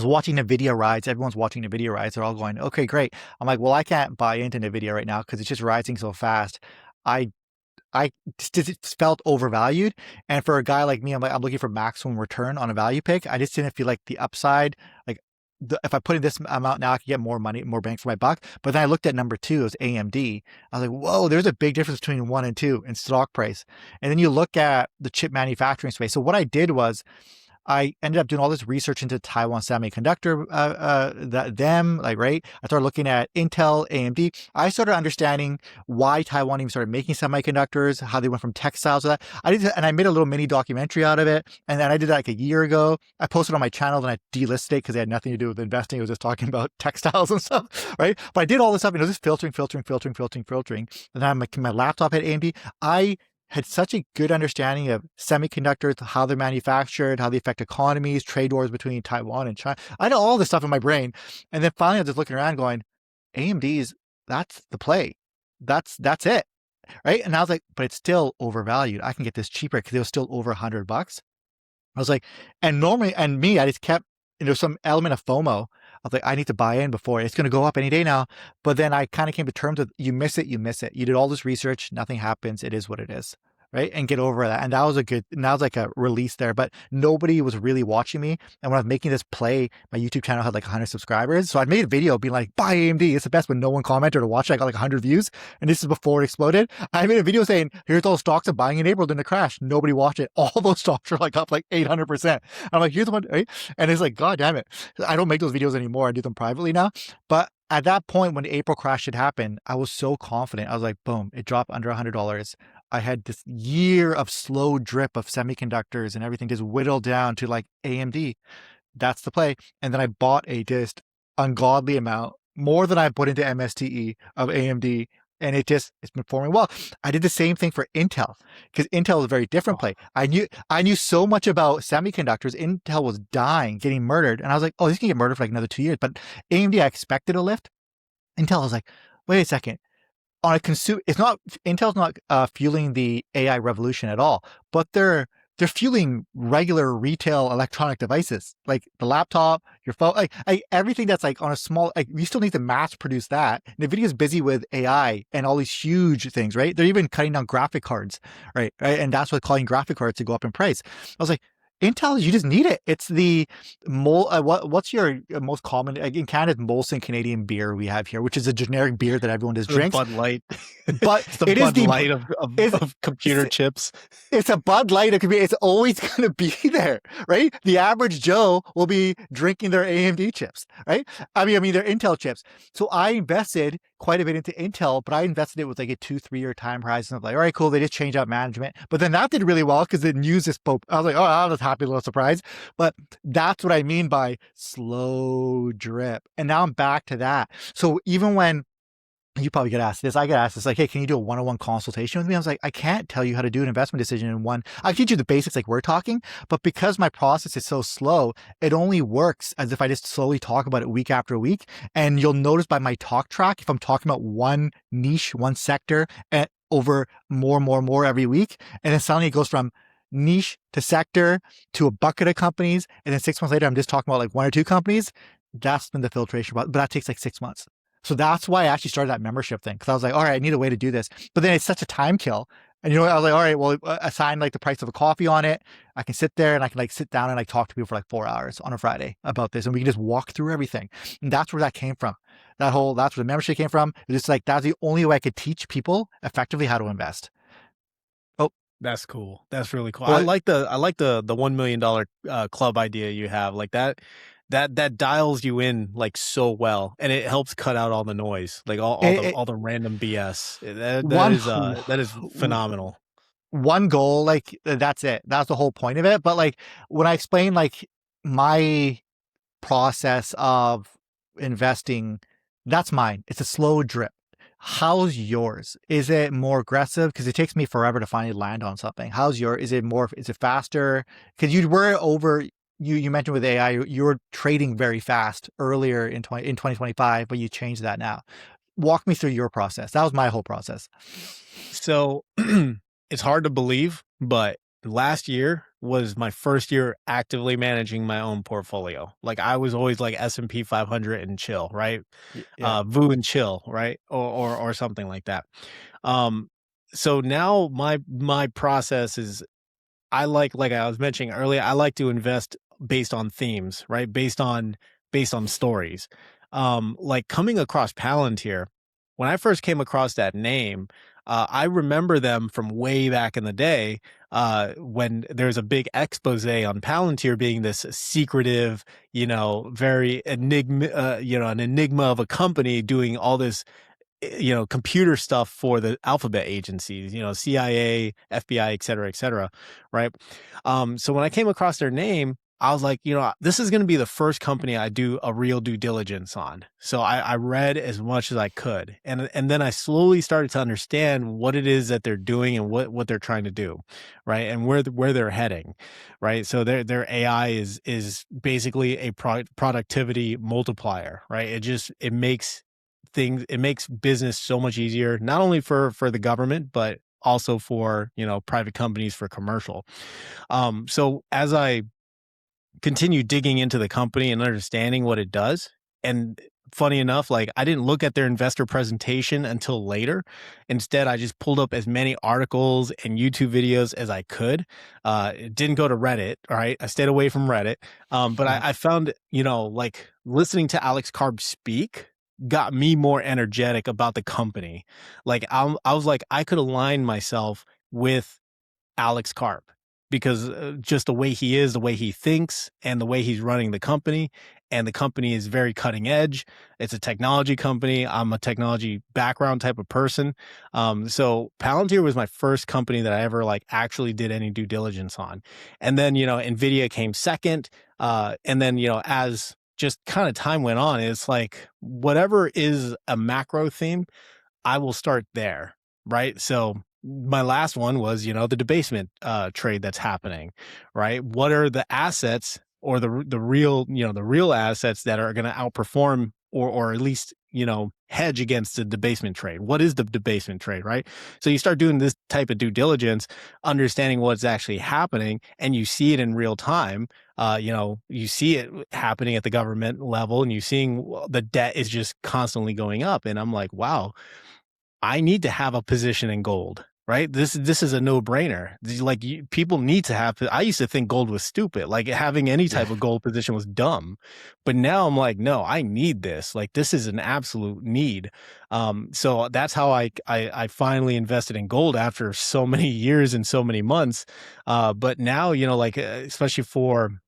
watching NVIDIA rides. Everyone's watching NVIDIA rides. They're all going, okay, great. I'm like, well, I can't buy into NVIDIA right now because it's just rising so fast. I I just felt overvalued. And for a guy like me, I'm looking for maximum return on a value pick. I just didn't feel like the upside, like if I put in this amount now, I could get more money, more bang for my buck. But then I looked at number two, it was AMD. I was like, whoa, there's a big difference between one and two in stock price. And then you look at the chip manufacturing space. So what I did was I ended up doing all this research into Taiwan Semiconductor, them, like, right? I started looking at Intel, AMD. I started understanding why Taiwan even started making semiconductors, how they went from textiles to that. And I made a little mini documentary out of it. And then I did that like a year ago. I posted on my channel, and I delisted it because it had nothing to do with investing. It was just talking about textiles and stuff, right? But I did all this stuff, and it was just filtering. And then my laptop had AMD. I had such a good understanding of semiconductors, how they're manufactured, how they affect economies, trade wars between Taiwan and China. I know all this stuff in my brain. And then finally I was just looking around going, AMD's, that's the play. That's it. Right. And I was like, but it's still overvalued. I can get this cheaper because it was still over $100. I was like, and normally, and me, I just kept, there's some element of FOMO. I was like, I need to buy in before it's going to go up any day now. But then I kind of came to terms with, you miss it, you miss it. You did all this research, nothing happens. It is what it is. Right. And get over that. And that was like a release there, but nobody was really watching me. And when I was making this play, my YouTube channel had like 100 subscribers. So I made a video being like, buy AMD. It's the best, when no one commented or watched it. I got like 100 views. And this is before it exploded. I made a video saying, here's all the stocks I'm buying in April during the crash. Nobody watched it. All those stocks are like up like 800%. I'm like, here's the one, right? And it's like, God damn it. I don't make those videos anymore. I do them privately now. But at that point, when the April crash had happened, I was so confident. I was like, boom, it dropped under $100. I had this year of slow drip of semiconductors and everything just whittled down to like AMD. That's the play. And then I bought a just ungodly amount, more than I put into MSTE of AMD. And it's been performing well. I did the same thing for Intel because Intel is a very different play. I knew so much about semiconductors. Intel was dying, getting murdered. And I was like, oh, this can get murdered for like another 2 years. But AMD, I expected a lift. Intel, I was like, wait a second. On a it's not, Intel's not fueling the AI revolution at all, but they're fueling regular retail electronic devices like the laptop, your phone, like everything that's like on a small, like we still need to mass produce that. NVIDIA's busy with AI and all these huge things, right? They're even cutting down graphic cards, right? And that's what's causing graphic cards to go up in price. I was like, Intel, you just need it. It's the what's your most common, like in Canada, Molson Canadian beer we have here, which is a generic beer that everyone just drinks. Bud Light. But it's the Bud Light of computer chips. It's a Bud Light of computer. It's always going to be there, right? The average Joe will be drinking their AMD chips, right? I mean their Intel chips. So I invested quite a bit into Intel, but I invested it with like a 2-3 year time horizon of like, all right, cool. They just changed out management, but then that did really well because the news just spoke. I was like, oh, I was happy, a little surprised. But that's what I mean by slow drip. And now I'm back to that. So even when you probably get asked this, I get asked this, like, hey, can you do a one-on-one consultation with me? I was like, I can't tell you how to do an investment decision in one. I teach you the basics like we're talking, but because my process is so slow, it only works as if I just slowly talk about it week after week. And you'll notice by my talk track, if I'm talking about one niche, one sector, and over more every week, and then suddenly it goes from niche to sector to a bucket of companies, and then 6 months later, I'm just talking about like 1 or 2 companies. That's been the filtration, but that takes like 6 months. So that's why I actually started that membership thing, because I was like, all right, I need a way to do this. But then it's such a time kill. And I was like, all right, well, assign like the price of a coffee on it. I can sit there and I can like sit down and like talk to people for like 4 hours on a Friday about this. And we can just walk through everything. And that's where that came from. That's where the membership came from. It's just like, that's the only way I could teach people effectively how to invest. Oh, that's cool. That's really cool. Well, I like the $1 million club idea you have, like that dials you in like so well, and it helps cut out all the noise, like all the random BS. That is phenomenal. One goal, like that's it. That's the whole point of it. But like when I explain like my process of investing, that's mine. It's a slow drip. How's yours? Is it more aggressive? Because it takes me forever to finally land on something. How's yours? Is it faster? Because you mentioned with AI, you were trading very fast earlier in 2025, but you changed that now. Walk me through your process. That was my whole process. So it's hard to believe, but last year was my first year actively managing my own portfolio. Like I was always like S&P 500 and chill, right? Yeah. VU and chill, right? Or something like that. So now my process is, I like I was mentioning earlier, I like to invest based on themes, right? Based on stories. Like coming across Palantir, when I first came across that name, I remember them from way back in the day, when there's a big expose on Palantir being this secretive, very an enigma of a company doing all this, computer stuff for the alphabet agencies, CIA, FBI, et cetera, right? So when I came across their name, I was like, this is going to be the first company I do a real due diligence on. So I read as much as I could, and then I slowly started to understand what it is that they're doing and what they're trying to do, right? And where they're heading, right? So their AI is basically a productivity multiplier, right? It makes business so much easier, not only for the government, but also for, private companies, for commercial. So as I continue digging into the company and understanding what it does, and funny enough, like, I didn't look at their investor presentation until later. Instead, I just pulled up as many articles and YouTube videos as I could. It didn't go to Reddit. All right, I stayed away from Reddit. But I found, like, listening to Alex Karp speak got me more energetic about the company. Like, I was like, I could align myself with Alex Karp because, just the way he is, the way he thinks, and the way he's running the company. And the company is very cutting edge. It's a technology company. I'm a technology background type of person. So Palantir was my first company that I ever, like, actually did any due diligence on. And then, Nvidia came second. And then, as just kind of time went on, it's like, whatever is a macro theme, I will start there, right? So my last one was, the debasement trade that's happening, right? What are the assets, or the real, the real assets that are going to outperform, or at least, hedge against the debasement trade? What is the debasement trade, right? So you start doing this type of due diligence, understanding what's actually happening, and you see it in real time. You see it happening at the government level, and you seeing the debt is just constantly going up. And I'm like, wow, I need to have a position in gold, right? This is a no brainer. Like, people need to have. I used to think gold was stupid. Like, having any Yeah. type of gold position was dumb, but now I'm like, no, I need this. Like, this is an absolute need. So that's how I finally invested in gold after so many years and so many months. But now, like, especially for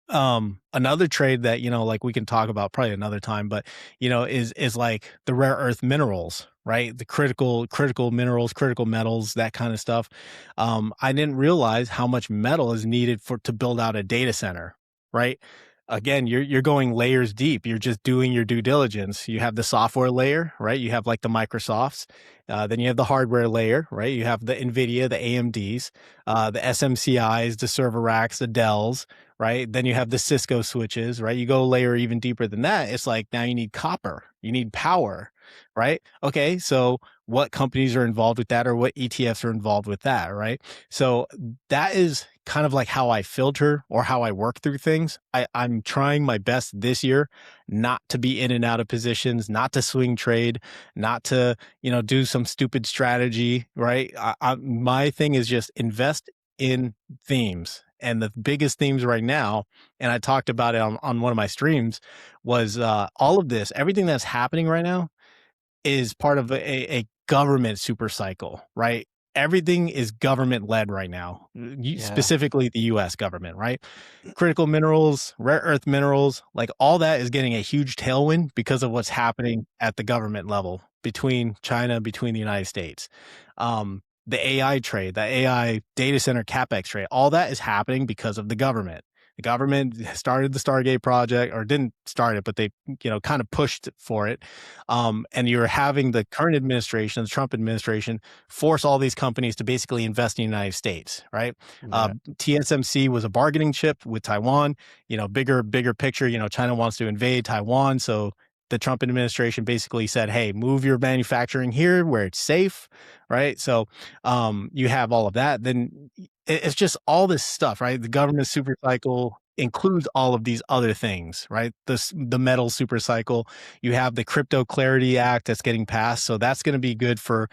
another trade that, like, we can talk about probably another time, but, is like the rare earth minerals, right? The critical minerals, critical metals, that kind of stuff. I didn't realize how much metal is needed to build out a data center, right? Again, you're going layers deep. You're just doing your due diligence. You have the software layer, right? You have, like, the Microsofts. Then you have the hardware layer, right? You have the NVIDIA, the AMDs, the SMCIs, the server racks, the Dells, right? Then you have the Cisco switches, right? You go a layer even deeper than that. It's like, now you need copper, you need power, right? Okay, so what companies are involved with that, or what ETFs are involved with that, right? So that is kind of like how I filter, or how I work through things. I'm trying my best this year not to be in and out of positions, not to swing trade, not to, do some stupid strategy, right? My thing is just invest in themes. And the biggest themes right now, and I talked about it on one of my streams, was, all of this, everything that's happening right now is part of a government super cycle, right? Everything is government led right now, Yeah. specifically the US government, right? Critical minerals, rare earth minerals, like, all that is getting a huge tailwind because of what's happening at the government level between China, between the United States. The AI trade, the AI data center capex trade, all that is happening because of the government. The government started the Stargate project, or didn't start it, but they, kind of pushed for it. And you're having the current administration, the Trump administration, force all these companies to basically invest in the United States, right? Yeah. TSMC was a bargaining chip with Taiwan. Bigger picture. China wants to invade Taiwan, so the Trump administration basically said, "Hey, move your manufacturing here where it's safe," right? So, you have all of that. Then it's just all this stuff, right? The government super cycle includes all of these other things, right? The metal super cycle. You have the Crypto Clarity Act that's getting passed, so that's going to be good for,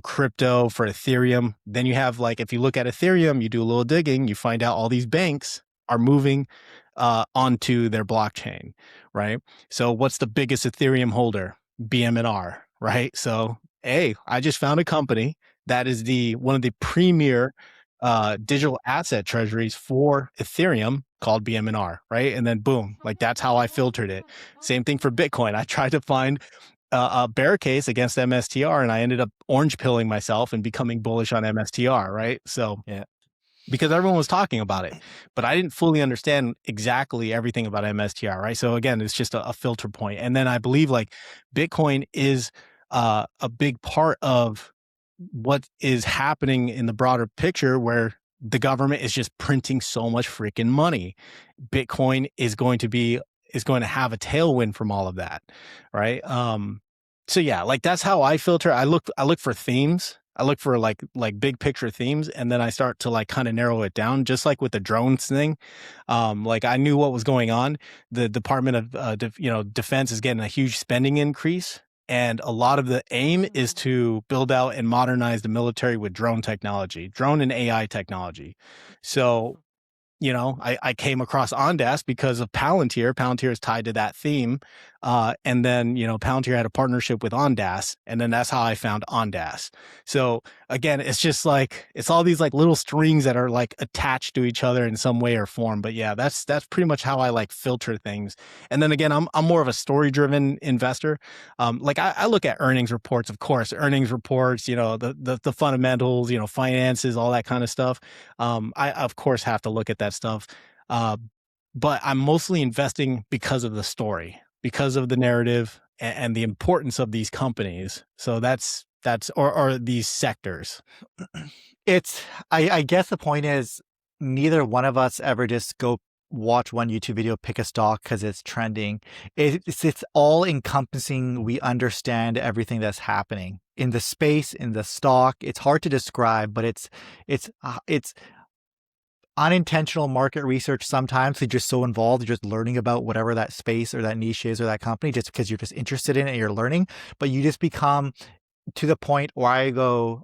crypto, for Ethereum. Then you have, like, if you look at Ethereum, you do a little digging, you find out all these banks are moving onto their blockchain, right? So what's the biggest Ethereum holder? BM&R, right? So hey, I just found a company that is one of the premier digital asset treasuries for Ethereum called BMNR, right? And then boom, like that's how I filtered it. Same thing for Bitcoin. I tried to find a bear case against MSTR, and I ended up orange pilling myself and becoming bullish on MSTR, right? So Yeah. because everyone was talking about it, but I didn't fully understand exactly everything about MSTR, right? So again, it's just a filter point. And then I believe like Bitcoin is a big part of what is happening in the broader picture, where the government is just printing so much freaking money. Bitcoin is going to have a tailwind from all of that, right? So yeah, like that's how I filter. I look for themes. I look for like big picture themes, and then I start to like kind of narrow it down. Just like with the drones thing, like I knew what was going on. The Department of Defense is getting a huge spending increase, and a lot of the aim is to build out and modernize the military with drone technology, drone and AI technology. So I came across Ondas because of Palantir. Palantir is tied to that theme. And then, Palantir had a partnership with Ondas. And then that's how I found Ondas. So again, it's just like, it's all these like little strings that are like attached to each other in some way or form. But yeah, that's pretty much how I like filter things. And then again, I'm more of a story driven investor. Like I look at earnings reports, of course, earnings reports, the fundamentals, finances, all that kind of stuff. I of course have to look at that stuff. But I'm mostly investing because of the story, because of the narrative and the importance of these companies. So that's or these sectors. I guess the point is neither one of us ever just go watch one YouTube video, pick a stock because it's trending. It's all encompassing. We understand everything that's happening in the space, in the stock. It's hard to describe, but it's unintentional market research sometimes. You're just so involved, you're just learning about whatever that space or that niche is or that company just because you're just interested in it and you're learning. But you just become to the point where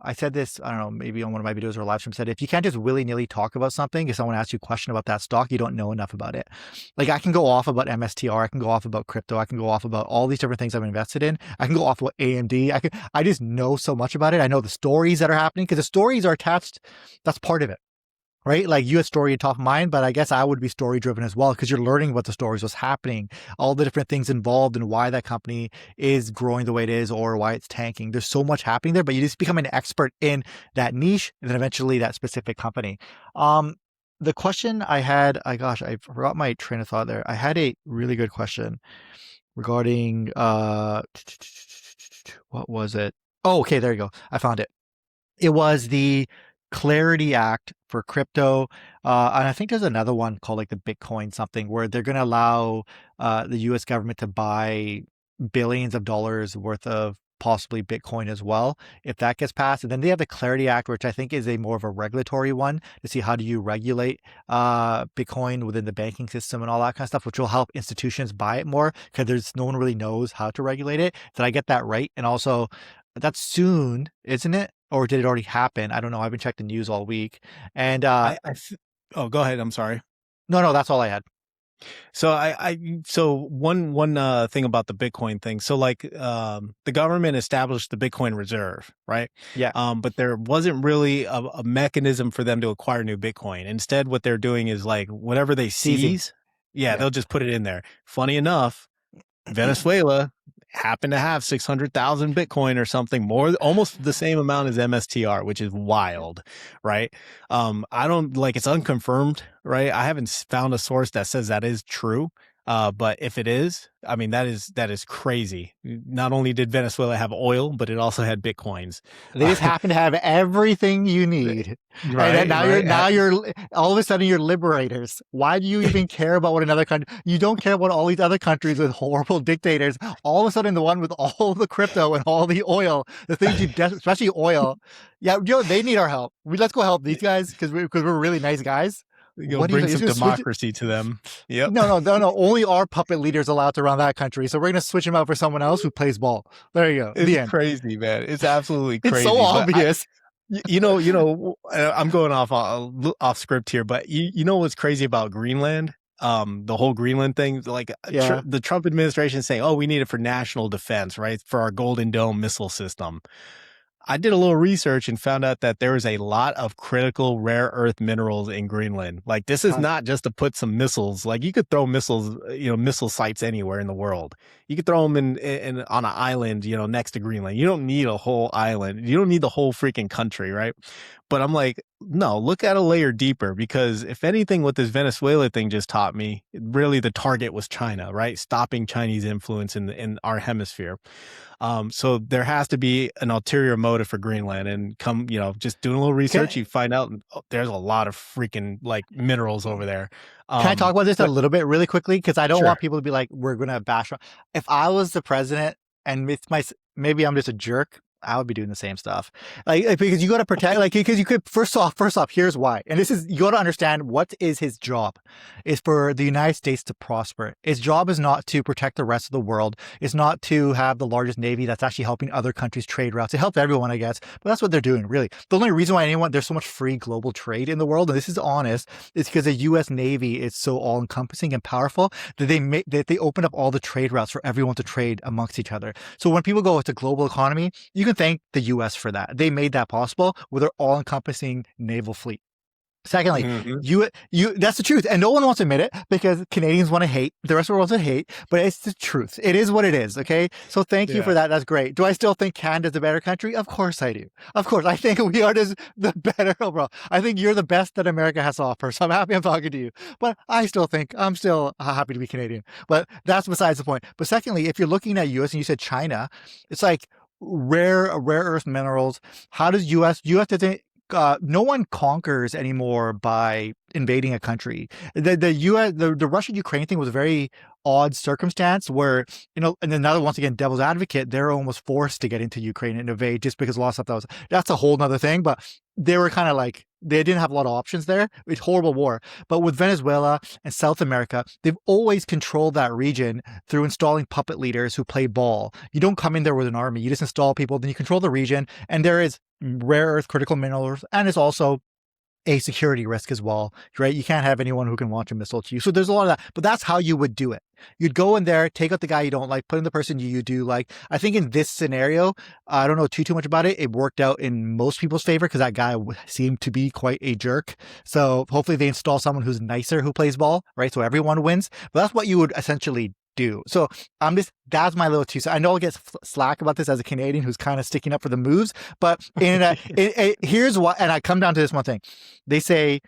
I said this, I don't know, maybe on one of my videos or live stream, said, if you can't just willy-nilly talk about something, if someone asks you a question about that stock, you don't know enough about it. Like I can go off about MSTR, I can go off about crypto, I can go off about all these different things I'm invested in. I can go off about AMD. I just know so much about it. I know the stories that are happening because the stories are attached. That's part of it. Right? Like you had story top of mind, but I guess I would be story driven as well because you're learning about the stories, what's happening, all the different things involved and why that company is growing the way it is or why it's tanking. There's so much happening there, but you just become an expert in that niche and then eventually that specific company. The question I had, I forgot my train of thought there. I had a really good question regarding what was it? Oh, okay, there you go. I found it. It was the Clarity Act for crypto. And I think there's another one called like the Bitcoin something where they're going to allow the US government to buy billions of dollars worth of possibly Bitcoin as well, if that gets passed. And then they have the Clarity Act, which I think is a more of a regulatory one to see how do you regulate Bitcoin within the banking system and all that kind of stuff, which will help institutions buy it more because there's no one really knows how to regulate it. Did I get that right? And also, that's soon, isn't it? Or did it already happen? I don't know. I haven't checked the news all week. And Oh, go ahead. I'm sorry. no, that's all I had. So one thing about the Bitcoin thing. So like the government established the Bitcoin reserve, right? Yeah. But there wasn't really a mechanism for them to acquire new Bitcoin. Instead, what they're doing is like whatever they Seizing. seize, yeah, Yeah. they'll just put it in there. Funny enough, Venezuela happened to have 600,000 Bitcoin or something, more, almost the same amount as MSTR, which is wild, right? I don't like, it's unconfirmed, right? I haven't found a source that says that is true. But if it is, I mean, that is crazy. Not only did Venezuela have oil, but it also had Bitcoins. They just happen to have everything you need. Right, And now you're all of a sudden you're liberators. Why do you even care about what another country? You don't care about all these other countries with horrible dictators. All of a sudden, the one with all the crypto and all the oil, the things especially oil. Yeah, they need our help. Let's go help these guys because we're really nice guys. You'll bring some democracy to them. Yep. No. Only our puppet leaders allowed to run that country. So we're going to switch him out for someone else who plays ball. There you go. It's crazy, man. It's absolutely crazy. It's so obvious. I'm going off script here, but you know what's crazy about Greenland? the whole Greenland thing, like Yeah. the Trump administration is saying, oh, we need it for national defense, right? For our Golden Dome missile system. I did a little research and found out that there is a lot of critical rare earth minerals in Greenland. Like this is Ton. not just to put some missiles. Like you could throw missiles, missile sites anywhere in the world. You could throw them in on an island, next to Greenland. You don't need a whole island. You don't need the whole freaking country, right? But I'm like, no, look at a layer deeper, because if anything, what this Venezuela thing just taught me, really the target was China, right? Stopping Chinese influence in our hemisphere. So there has to be an ulterior motive for Greenland, and just doing a little research, Can, you find out there's a lot of freaking like minerals over there. can I talk about this a But little bit really quickly? Because I don't want sure. people to be like, we're going to bash. If I was the president and it's maybe I'm just a jerk, I would be doing the same stuff. Like because you got to protect, like, because you could, first off, here's why. And this is, you got to understand what is his job is for the United States to prosper. His job is not to protect the rest of the world. It's not to have the largest navy that's actually helping other countries trade routes. It helps everyone, I guess, but that's what they're doing, really. The only reason why there's so much free global trade in the world, and this is honest, is because the U.S. Navy is so all encompassing and powerful that they open up all the trade routes for everyone to trade amongst each other. So when people go, it's a global economy, you can thank the US for that. They made that possible with their all-encompassing naval fleet. Secondly, Mm-hmm. you that's the truth. And no one wants to admit it because Canadians want to hate. The rest of the world wants to hate, but it's the truth. It is what it is. Okay. So thank you for Yeah. that. That's great. Do I still think Canada's a better country? Of course I do. Of course. I think we are just the better overall. I think you're the best that America has to offer. So I'm happy I'm talking to you. But I still think I'm still happy to be Canadian. But that's besides the point. But secondly, if you're looking at US and you said China, it's like rare earth minerals. How does US doesn't no one conquers anymore by invading a country. The U.S. the Russian Ukraine thing was a very odd circumstance where and another once again devil's advocate, they're almost forced to get into Ukraine and invade just because a lot of stuff that's a whole nother thing. But they were kind of like they didn't have a lot of options there. It's horrible war. But with Venezuela and South America, they've always controlled that region through installing puppet leaders who play ball. You don't come in there with an army. You just install people, then you control the region. And there is rare earth critical minerals, and it's also a security risk as well, right? You can't have anyone who can launch a missile to you. So there's a lot of that, but that's how you would do it. You'd go in there, take out the guy you don't like, put in the person you do like. I think in this scenario, I don't know too much about it. It worked out in most people's favor because that guy seemed to be quite a jerk. So hopefully they install someone who's nicer who plays ball, right? So everyone wins. But that's what you would essentially do. So that's my little two cents. I know I'll get slack about this as a Canadian who's kind of sticking up for the moves, but here's what, and I come down to this one thing. They say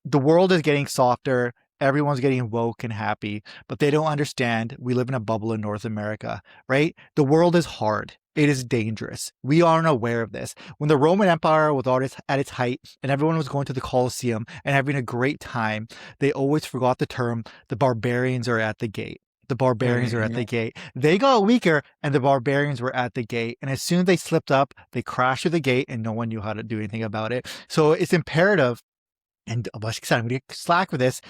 the world is getting softer. Everyone's getting woke and happy, but they don't understand we live in a bubble in North America, right? The world is hard. It is dangerous. We aren't aware of this. When the Roman Empire was at its height and everyone was going to the Colosseum and having a great time, they always forgot the term, the barbarians are at the gate. The barbarians are at the gate. They got weaker and the barbarians were at the gate. And as soon as they slipped up, they crashed through the gate and no one knew how to do anything about it. So it's imperative, and I'm going to get slack with this.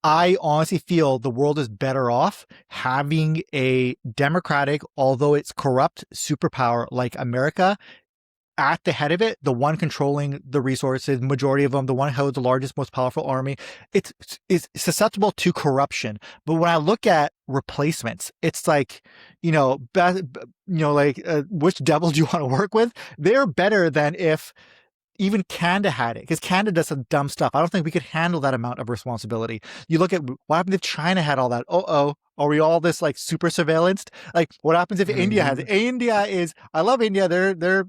I honestly feel the world is better off having a democratic, although it's corrupt superpower like America at the head of it, the one controlling the resources, majority of them, the one who has the largest, most powerful army. It's susceptible to corruption. But when I look at replacements, it's like, which devil do you want to work with? They're better than if even Canada had it, because Canada does some dumb stuff. I don't think we could handle that amount of responsibility. You look at what happened if China had all that. Are we all this like super surveillanced? Like what happens if India has it? I love India. They're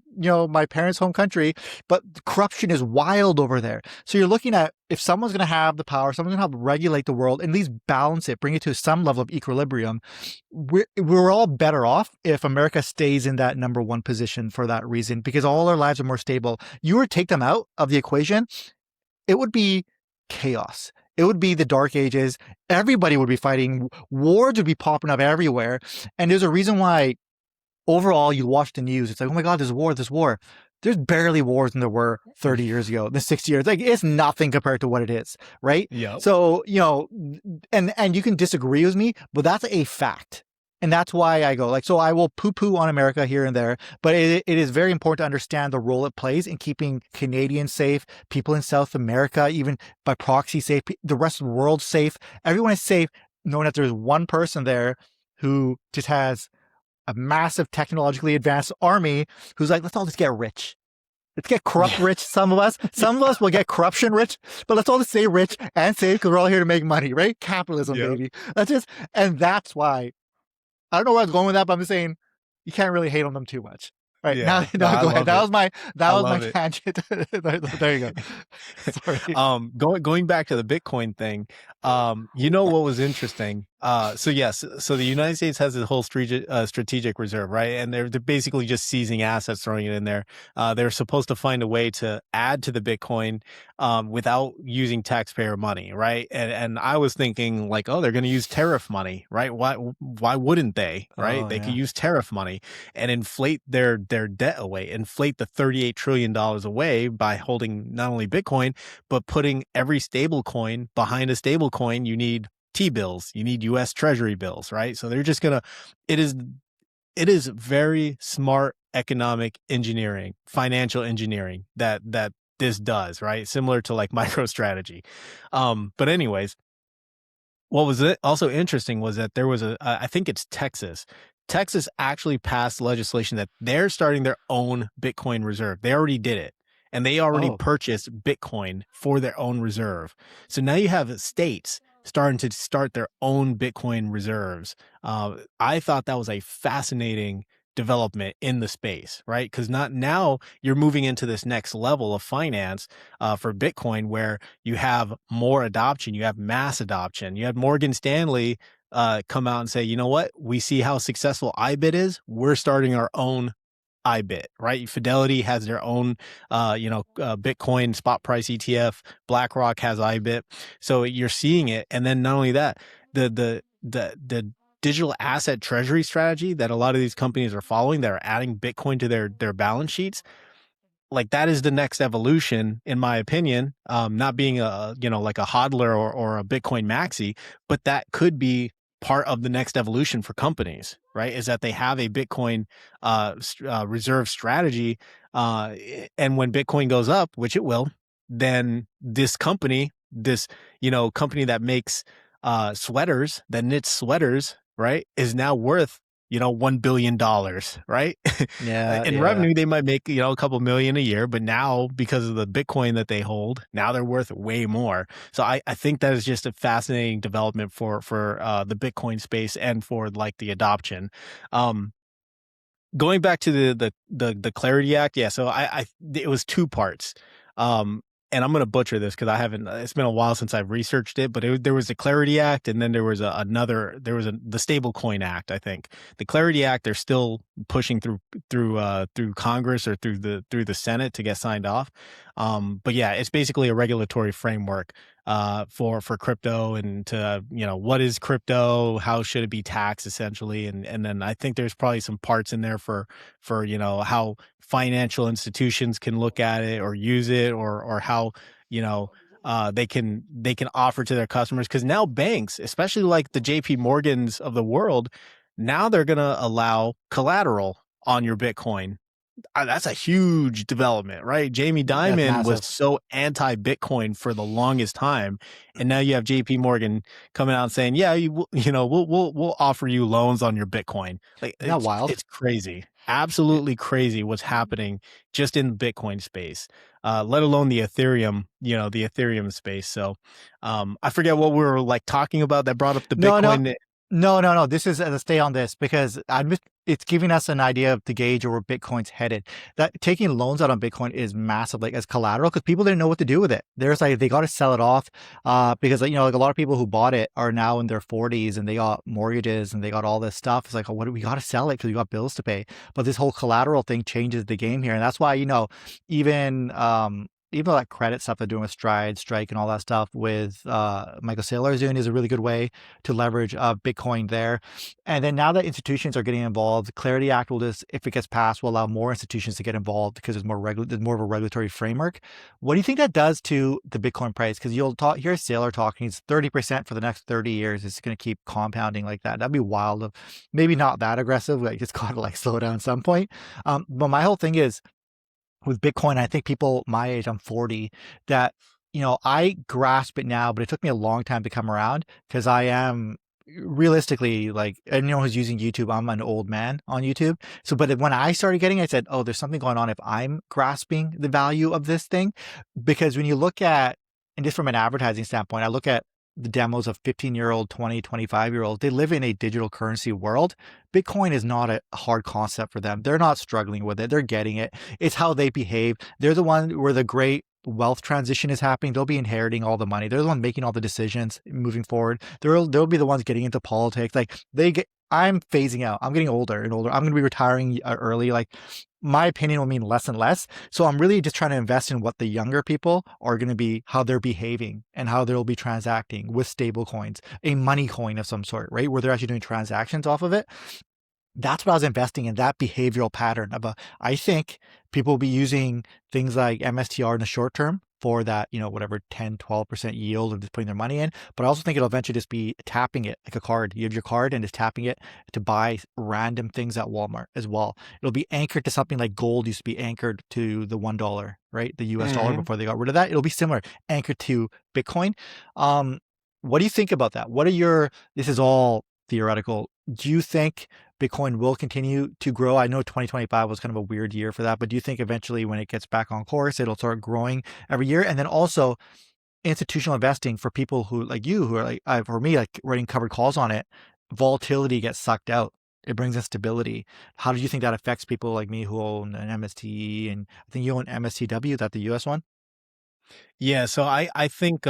my parents' home country, but corruption is wild over there. So you're looking at if someone's going to have the power, someone's going to help regulate the world, and at least balance it, bring it to some level of equilibrium. We're all better off if America stays in that number one position for that reason, because all our lives are more stable. You were to take them out of the equation, it would be chaos. It would be the dark ages. Everybody would be fighting. Wars would be popping up everywhere. And there's a reason why overall you watch the news. It's like, oh my God, there's war, there's war. There's barely wars than there were 30 years ago, the 60 years. Like it's nothing compared to what it is, right? Yep. So, and you can disagree with me, but that's a fact. And that's why I go like, so I will poo poo on America here and there, but it is very important to understand the role it plays in keeping Canadians safe, people in South America, even by proxy safe, the rest of the world safe. Everyone is safe, knowing that there's one person there who just has a massive technologically advanced army who's like, let's all just get rich. Let's get corrupt Yeah. rich. Some of us will get corruption rich, but let's all just stay rich and safe because we're all here to make money, right? Capitalism, Yep. baby. And that's why I don't know where I was going with that, but I'm just saying you can't really hate on them too much. Right now, Yeah. No, I go ahead. love it. That I was my love it. tangent. There you go. Sorry. Going back to the Bitcoin thing, you know what was interesting? So yes, so the United States has a whole strategic reserve, right? And they're basically just seizing assets, throwing it in there. They're supposed to find a way to add to the Bitcoin without using taxpayer money, right? And I was thinking like, oh, they're going to use tariff money, right? Why wouldn't they, right? Oh They could yeah. use tariff money and inflate their debt away, inflate the $38 trillion away by holding not only Bitcoin but putting every stable coin behind a stable coin. You need T-bills, you need US Treasury bills, right? So they're just gonna it is it is very smart economic engineering, financial engineering that this does, right? Similar to like MicroStrategy. But anyways, what was also interesting was that there was I think it's Texas. Texas actually passed legislation that they're starting their own Bitcoin reserve. They already did it. And they already Oh purchased Bitcoin for their own reserve. So now you have states starting to start their own Bitcoin reserves. I thought that was a fascinating development in the space, right? Because not now you're moving into this next level of finance for Bitcoin where you have more adoption, you have mass adoption. You had Morgan Stanley come out and say, you know what? We see how successful IBIT is. We're starting our own IBIT, right? Fidelity has their own, Bitcoin spot price ETF. BlackRock has IBIT. So you're seeing it. And then not only that, the digital asset treasury strategy that a lot of these companies are following that are adding Bitcoin to their balance sheets, like that is the next evolution, in my opinion. Not being like a hodler or a Bitcoin maxi, but that could be part of the next evolution for companies, right? Is that they have a Bitcoin reserve strategy, and when Bitcoin goes up, which it will, then this company that makes sweaters, that knits sweaters, right, is now worth $1 billion, right? yeah, In yeah. revenue, they might make, a couple million a year, but now because of the Bitcoin that they hold, now they're worth way more. So I think that is just a fascinating development for the Bitcoin space and for like the adoption. Um, Going back to the Clarity Act, yeah. So it was two parts. And I'm gonna butcher this because I haven't. It's been a while since I've researched it, but there was the Clarity Act, and then there was the Stable Coin Act. I think the Clarity Act they're still pushing through Congress or through the Senate to get signed off. But yeah, it's basically a regulatory framework for crypto and to what is crypto, how should it be taxed essentially, and then I think there's probably some parts in there for how financial institutions can look at it or use it or how they can offer to their customers, because now banks, especially like the JP Morgans of the world, now they're going to allow collateral on your Bitcoin. That's a huge development, right? Jamie That's Dimon was massive. so anti-Bitcoin for the longest time, and now you have JP Morgan coming out and saying, "Yeah, we'll offer you loans on your Bitcoin." Like Isn't that wild? it's crazy, absolutely crazy what's happening just in the Bitcoin space, let alone the Ethereum space. So, I forget what we were like talking about that brought up the No, no, Bitcoin. no. This is stay on this because it's giving us an idea of the gauge of where Bitcoin's headed. That taking loans out on Bitcoin is massive, like as collateral, because people didn't know what to do with it. There's like they got to sell it off, because like a lot of people who bought it are now in their 40s and they got mortgages and they got all this stuff. It's like, oh, what do we got to sell it because we got bills to pay. But this whole collateral thing changes the game here, and that's why even even like credit stuff they're doing with Strike, and all that stuff with Michael Saylor's doing is a really good way to leverage Bitcoin there. And then now that institutions are getting involved, the Clarity Act will just, if it gets passed, will allow more institutions to get involved because there's more of a regulatory framework. What do you think that does to the Bitcoin price? Because you'll hear Saylor talking, it's 30% for the next 30 years. It's going to keep compounding like that. That'd be wild. Maybe not that aggressive. Like it's got to like slow down at some point. But my whole thing is with Bitcoin, I think people my age, I'm 40, that, I grasp it now, but it took me a long time to come around because I am realistically like anyone who's using YouTube, I'm an old man on YouTube. So, but when I started getting it, I said, oh, there's something going on if I'm grasping the value of this thing. Because when you look at, and just from an advertising standpoint, I look at the demos of 15-year-old, 20, 25-year-olds, they live in a digital currency world. Bitcoin is not a hard concept for them. They're not struggling with it. They're getting it. It's how they behave. They're the one where the great wealth transition is happening. They'll be inheriting all the money. They're the one making all the decisions moving forward. They'll be the ones getting into politics. Like I'm phasing out. I'm getting older and older. I'm going to be retiring early. Like my opinion will mean less and less. So I'm really just trying to invest in what the younger people are going to be, how they're behaving and how they'll be transacting with stable coins, a money coin of some sort, right? Where they're actually doing transactions off of it. That's what I was investing in, that behavioral pattern of I think people will be using things like MSTR in the short term for that, whatever 10, 12% yield of just putting their money in. But I also think it'll eventually just be tapping it like a card. You have your card and just tapping it to buy random things at Walmart as well. It'll be anchored to something like gold used to be anchored to the $1, right? The US dollar Mhm. before they got rid of that. It'll be similar, anchored to Bitcoin. What do you think about that? This is all theoretical. Do you think Bitcoin will continue to grow? I know 2025 was kind of a weird year for that, but do you think eventually when it gets back on course, it'll start growing every year? And then also institutional investing for people who like you, who are like, for me, like writing covered calls on it, volatility gets sucked out. It brings in stability. How do you think that affects people like me who own an MST? And I think you own MSTW, that the US one? Yeah, so I think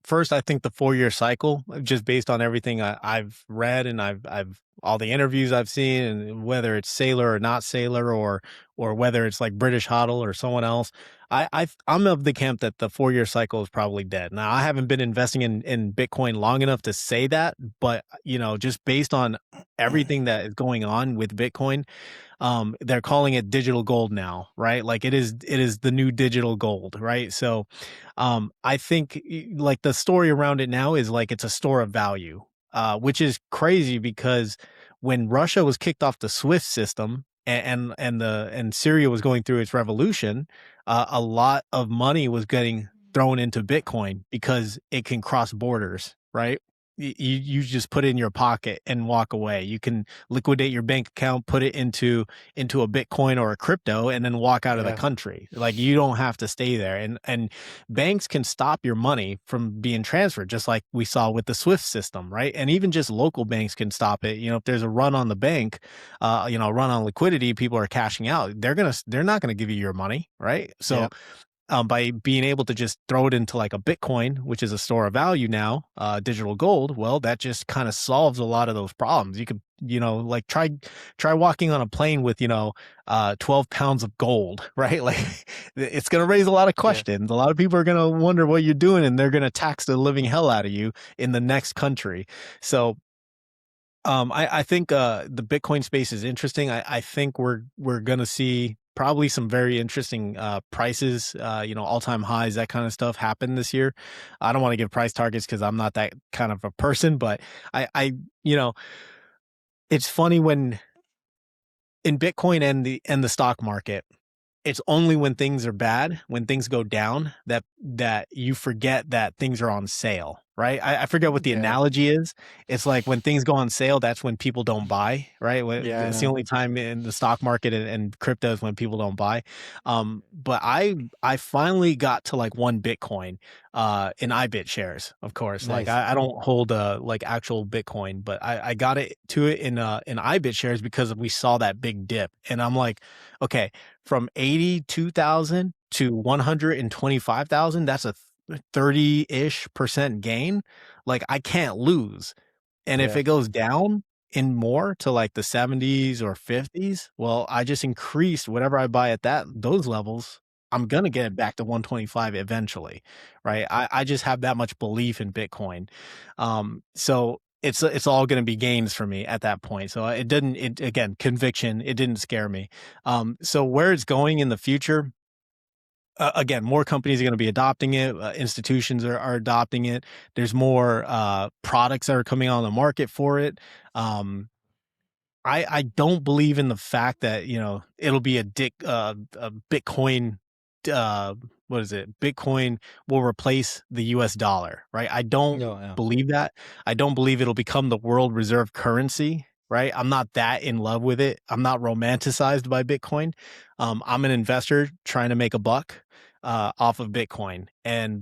first I think the 4-year cycle, just based on everything I've read and I've all the interviews I've seen, and whether it's Sailor or not Sailor, or whether it's like British Hodl or someone else, I'm of the camp that the 4-year cycle is probably dead. Now I haven't been investing in Bitcoin long enough to say that, but just based on everything that is going on with Bitcoin, they're calling it digital gold now, right? Like it is the new digital gold, right? So I think like the story around it now is like it's a store of value, which is crazy because when Russia was kicked off the SWIFT system, and Syria was going through its revolution, a lot of money was getting thrown into Bitcoin because it can cross borders, right? You just put it in your pocket and walk away. You can liquidate your bank account, put it into a Bitcoin or a crypto, and then walk out of the Yeah. country. Like you don't have to stay there. And banks can stop your money from being transferred, just like we saw with the SWIFT system, right? And even just local banks can stop it. If there's a run on the bank, run on liquidity, people are cashing out. They're not gonna give you your money, right? Yeah. So by being able to just throw it into like a Bitcoin, which is a store of value now, digital gold, well, that just kind of solves a lot of those problems. You could, like try walking on a plane with, 12 pounds of gold, right? Like it's going to raise a lot of Yeah. questions. A lot of people are going to wonder what you're doing, and they're going to tax the living hell out of you in the next country. So I think the Bitcoin space is interesting. I think we're gonna see probably some very interesting prices, all-time highs, that kind of stuff happen this year. I don't want to give price targets because I'm not that kind of a person, but I you know, it's funny when in Bitcoin and the stock market, it's only when things are bad, when things go down, that you forget that things are on sale, right? I forget what the Yeah. analogy is. It's like when things go on sale, that's when people don't buy, right? Yeah. I It's the know. only time in the stock market and crypto is when people don't buy. But I finally got to like one Bitcoin in IBIT shares, of course. Like Nice. I don't hold like actual Bitcoin, but I got it to it in IBIT shares because we saw that big dip, and I'm like, okay, from 82,000 to 125,000, that's a 30-ish% gain. Like I can't lose. And if Yeah. it goes down in more to like the 70s or 50s, well, I just increased whatever I buy at those levels. I'm gonna get it back to 125 eventually, right? I just have that much belief in Bitcoin, so it's all gonna be gains for me at that point. So it didn't. It again, conviction. It didn't scare me. So where it's going in the future, again, more companies are going to be adopting it. Institutions are adopting it. There's more products that are coming on the market for it. Um, I don't believe in the fact that it'll be a Bitcoin. Uh, what is it? Bitcoin will replace the U.S. dollar, right? I don't No, yeah. believe that. I don't believe it'll become the world reserve currency, right? I'm not that in love with it. I'm not romanticized by Bitcoin. I'm an investor trying to make a buck off of Bitcoin,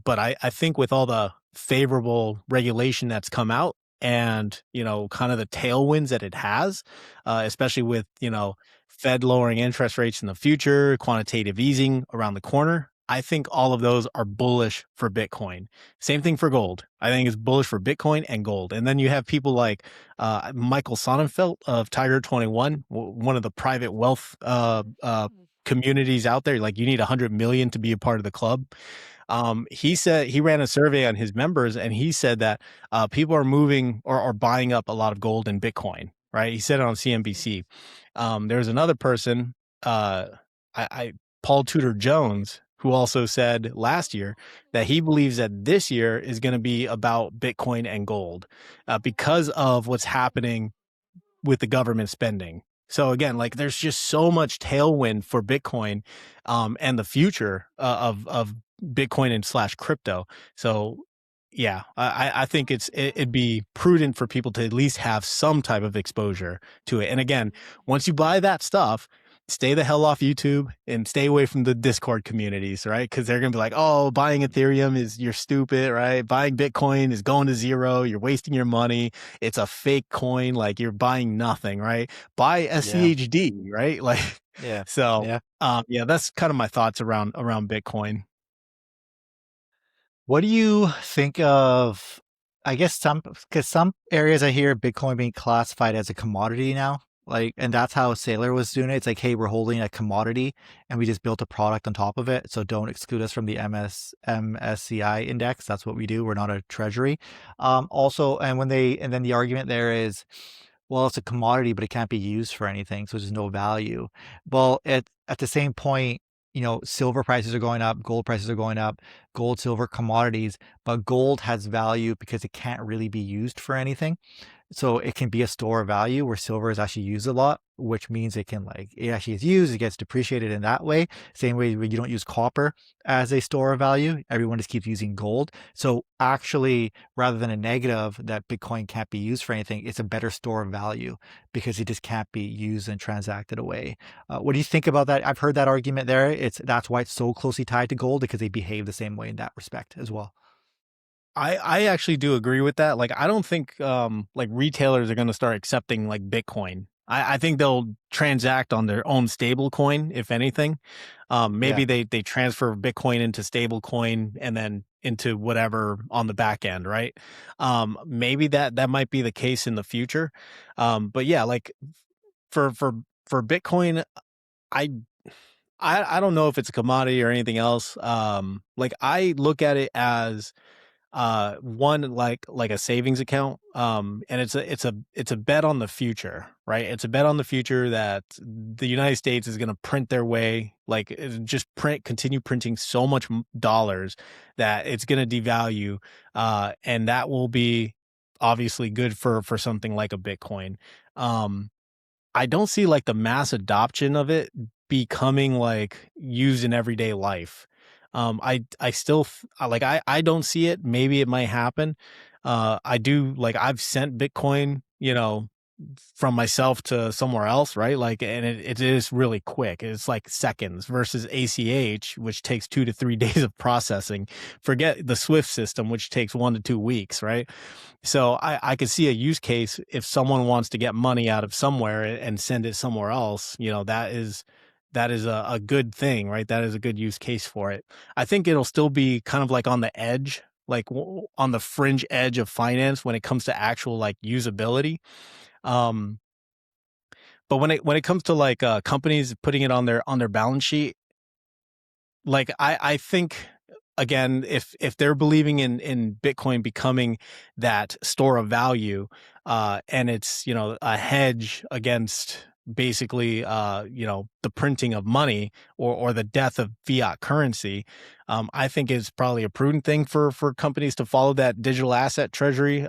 but I think with all the favorable regulation that's come out and kind of the tailwinds that it has, especially with Fed lowering interest rates in the future, quantitative easing around the corner. I think all of those are bullish for Bitcoin. Same thing for gold. I think it's bullish for Bitcoin and gold. And then you have people like Michael Sonnenfeld of Tiger 21, one of the private wealth communities out there. Like, you need 100 million to be a part of the club. He said he ran a survey on his members, and he said that people are moving or buying up a lot of gold and Bitcoin. Right? He said it on CNBC. There's another person, I Paul Tudor Jones, who also said last year that he believes that this year is going to be about Bitcoin and gold because of what's happening with the government spending. So again, like, there's just so much tailwind for Bitcoin and the future of Bitcoin and slash crypto. So yeah, I think it'd be prudent for people to at least have some type of exposure to it. And again, once you buy that stuff, stay the hell off YouTube and stay away from the Discord communities, right? Because they're gonna be like, "Oh, buying Ethereum is you're stupid, right? Buying Bitcoin is going to zero. You're wasting your money. It's a fake coin. Like, you're buying nothing, right? Buy Yeah. SCHD, right? Like, Yeah. so Yeah. yeah, that's kind of my thoughts around Bitcoin. What do you think of, I guess because some areas I hear Bitcoin being classified as a commodity now, like, and that's how Sailor was doing it. It's like, hey, we're holding a commodity and we just built a product on top of it. So don't exclude us from the MSCI index. That's what we do. We're not a treasury. Also, and then the argument there is, well, it's a commodity, but it can't be used for anything, so there's no value. Well, at the same point, silver prices are going up, gold prices are going up, gold, silver, commodities, but gold has value because it can't really be used for anything. So it can be a store of value where silver is actually used a lot, which means it actually is used, it gets depreciated in that way. Same way where you don't use copper as a store of value, everyone just keeps using gold. So actually, rather than a negative that Bitcoin can't be used for anything, it's a better store of value because it just can't be used and transacted away. What do you think about that? I've heard that argument there. That's why it's so closely tied to gold, because they behave the same way in that respect as well. I actually do agree with that. Like, I don't think like retailers are going to start accepting like Bitcoin. I think they'll transact on their own stable coin, if anything. Yeah. Maybe they transfer Bitcoin into stable coin and then into whatever on the back end, right? Maybe that might be the case in the future. But yeah, like for for for Bitcoin, I I don't know if it's a commodity or anything else. Like, I look at it as one, like a savings account, and it's a bet on the future, right? It's a bet on the future that the United States is going to print their way, like, just continue printing so much dollars that it's going to devalue, and that will be obviously good for something like a Bitcoin. um I don't see like the mass adoption of it becoming like used in everyday life. I still like, I don't see it. Maybe it might happen. I do, like, I've sent Bitcoin, from myself to somewhere else, right? Like, and it is really quick. It's like seconds versus ACH, which takes 2 to 3 days of processing. Forget the Swift system, which takes 1 to 2 weeks, right? So I could see a use case if someone wants to get money out of somewhere and send it somewhere else. That is a good thing, right? That is a good use case for it. I think it'll still be kind of like on the edge, like on the fringe edge of finance when it comes to actual like usability. Um, but when it comes to like companies putting it on their balance sheet, like I think again, if they're believing in Bitcoin becoming that store of value, and it's, you know, a hedge against basically you know, the printing of money or the death of fiat currency, I think it's probably a prudent thing for companies to follow that digital asset treasury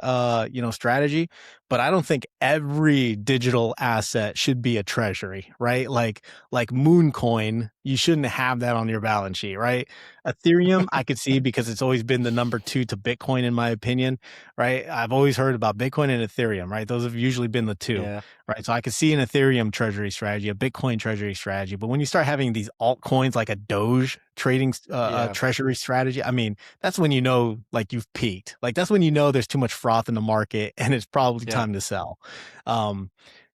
you know, strategy. But I don't think every digital asset should be a treasury, right? Like Mooncoin, you shouldn't have that on your balance sheet, right? Ethereum, I could see because it's always been the number two to Bitcoin, in my opinion, right? I've always heard about Bitcoin and Ethereum, right? Those have usually been the two, Yeah, right? So I could see an Ethereum treasury strategy, a Bitcoin treasury strategy. But when you start having these altcoins like a Doge trading yeah, treasury strategy, I mean, that's when you know, like, you've peaked. Like, that's when you know there's too much froth in the market and it's probably yeah. time to sell. Um,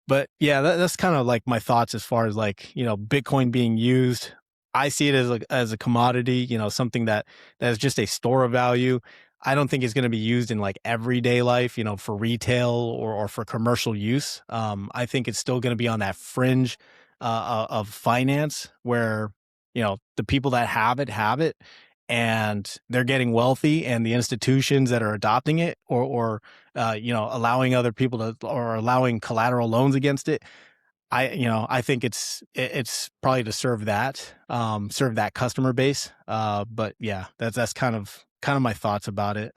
but yeah, that's kind of like my thoughts as far as, like, you know, Bitcoin being used. I see it as a commodity, you know, something that is just a store of value. I don't think it's going to be used in like everyday life, you know, for retail or for commercial use. I think it's still going to be on that fringe of finance where, you know, the people that have it, and they're getting wealthy, and the institutions that are adopting it or you know, allowing other people to, or allowing collateral loans against it. You know, I think it's probably to serve that customer base. But yeah, that's kind of my thoughts about it.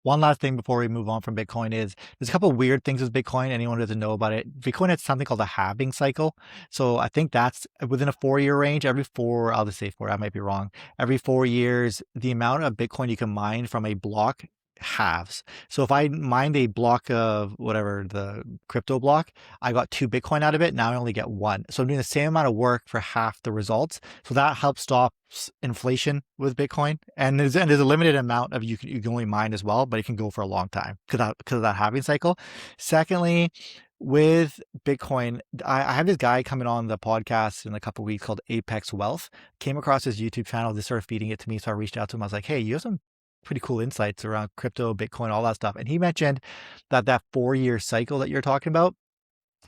One last thing before we move on from Bitcoin is there's a couple of weird things with Bitcoin. Anyone who doesn't know about it, Bitcoin has something called a halving cycle. So I think that's within a 4 year range. Every four, I'll just say four, I might be wrong. Every 4 years, the amount of Bitcoin you can mine from a block halves. So if I mined a block of whatever the crypto block, I got 2 Bitcoin out of it. Now I only get one. So I'm doing the same amount of work for half the results. So that helps stop inflation with Bitcoin. And there's a limited amount of you can only mine as well, but it can go for a long time because of that halving cycle. Secondly, with Bitcoin, I have this guy coming on the podcast in a couple of weeks called Apex Wealth. Came across his YouTube channel, just started feeding it to me. So I reached out to him. I was like, hey, you have some pretty cool insights around crypto, Bitcoin, all that stuff. And he mentioned that 4 year cycle that you're talking about,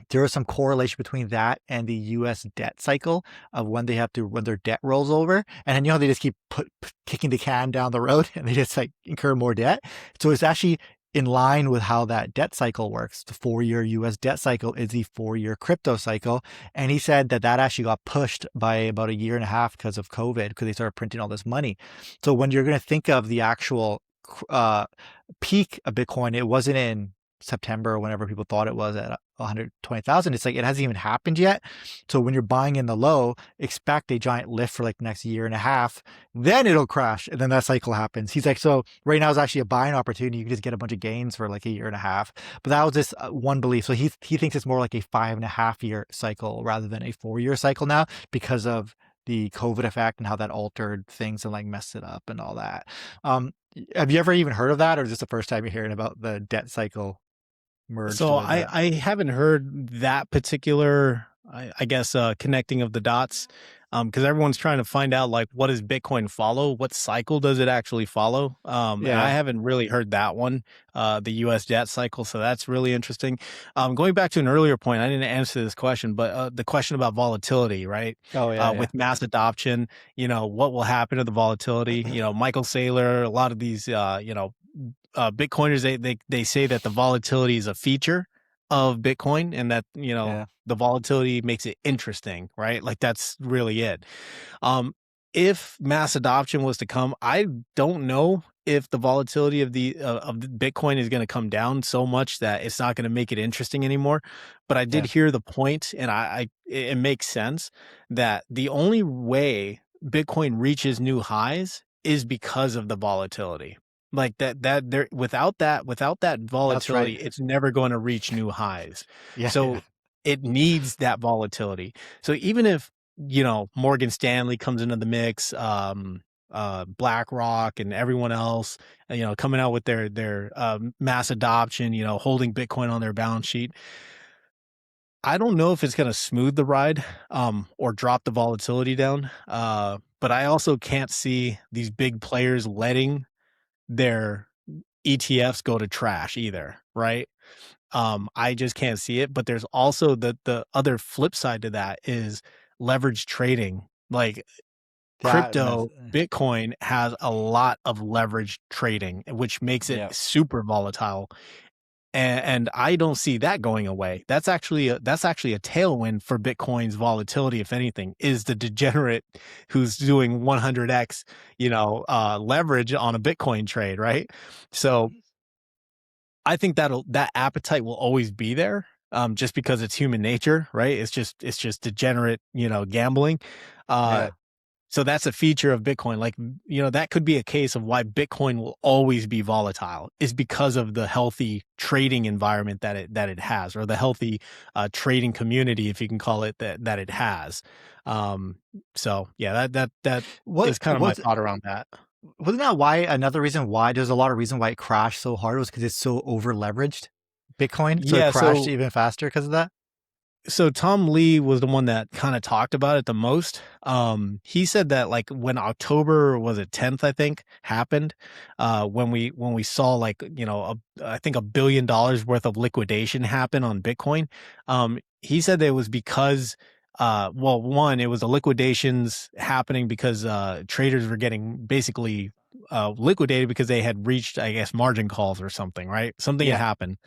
there is some correlation between that and the US debt cycle of when they have to, when their debt rolls over. And then, you know, they just keep kicking the can down the road and they just like incur more debt. So it's actually in line with how that debt cycle works. The 4 year US debt cycle is the 4 year crypto cycle. And he said that actually got pushed by about a year and a half because of COVID, because they started printing all this money. So when you're going to think of the actual uh, peak of Bitcoin, it wasn't in September or whenever people thought it was at 120,000. It's like it hasn't even happened yet. So when you're buying in the low, expect a giant lift for like the next year and a half. Then it'll crash, and then that cycle happens. He's like, so right now is actually a buying opportunity. You can just get a bunch of gains for like a year and a half. But that was just one belief. So he thinks it's more like a 5.5 year cycle rather than a 4 year cycle now because of the COVID effect and how that altered things and like messed it up and all that. Um, have you ever even heard of that, or is this the first time you're hearing about the debt cycle merged So with that? I haven't heard that particular, I guess, connecting of the dots, because everyone's trying to find out, like, what does Bitcoin follow? What cycle does it actually follow? And I Yeah. haven't really heard that one, the U.S. debt cycle. So that's really interesting. Going back to an earlier point, I didn't answer this question, but the question about volatility, right? Oh yeah, yeah, With mass adoption, you know, what will happen to the volatility? You know, Michael Saylor, a lot of these, you know, Bitcoiners, they say that the volatility is a feature of Bitcoin, and that, you know, yeah, the volatility makes it interesting, right? Like, that's really it. Um, if mass adoption was to come, I don't know if the volatility of the Bitcoin is going to come down so much that it's not going to make it interesting anymore. But I did yeah, hear the point, and it makes sense that the only way Bitcoin reaches new highs is because of the volatility. Like that there, without that that's volatility, right. it's never going to reach new highs. Yeah, yeah, So it needs that volatility. So even if, you know, Morgan Stanley comes into the mix, BlackRock and everyone else, you know, coming out with their mass adoption, you know, holding Bitcoin on their balance sheet, I don't know if it's going to smooth the ride, or drop the volatility down. But I also can't see these big players letting their ETFs go to trash either, right? I just can't see it. But there's also the other flip side to that is leverage trading. Like, That mess. Bitcoin has a lot of leveraged trading, which makes it Yeah. super volatile. And I don't see that going away. That's actually a tailwind for Bitcoin's volatility. If anything, is the degenerate who's doing 100x, leverage on a Bitcoin trade, right? So I think that appetite will always be there, just because it's human nature, right? It's just degenerate, gambling. Uh, Yeah. so that's a feature of Bitcoin. Like, that could be a case of why Bitcoin will always be volatile, is because of the healthy trading environment that it has, or the healthy trading community, if you can call it that it has. Um, so yeah, that What is kind of my was thought around that. wasn't that why another reason why there's a lot of reason why it crashed so hard was because it's so over leveraged Bitcoin, so it Yeah, crashed so even faster because of that. Tom Lee was the one that kind of talked about it the most. He said that, like, when October, was it 10th, I think, happened, when we saw, like, I think $1 billion worth of liquidation happen on Bitcoin. He said that it was because, well, one, it was the liquidations happening because traders were getting basically liquidated because they had reached, I guess, margin calls or something, right? Something had Yeah, happened.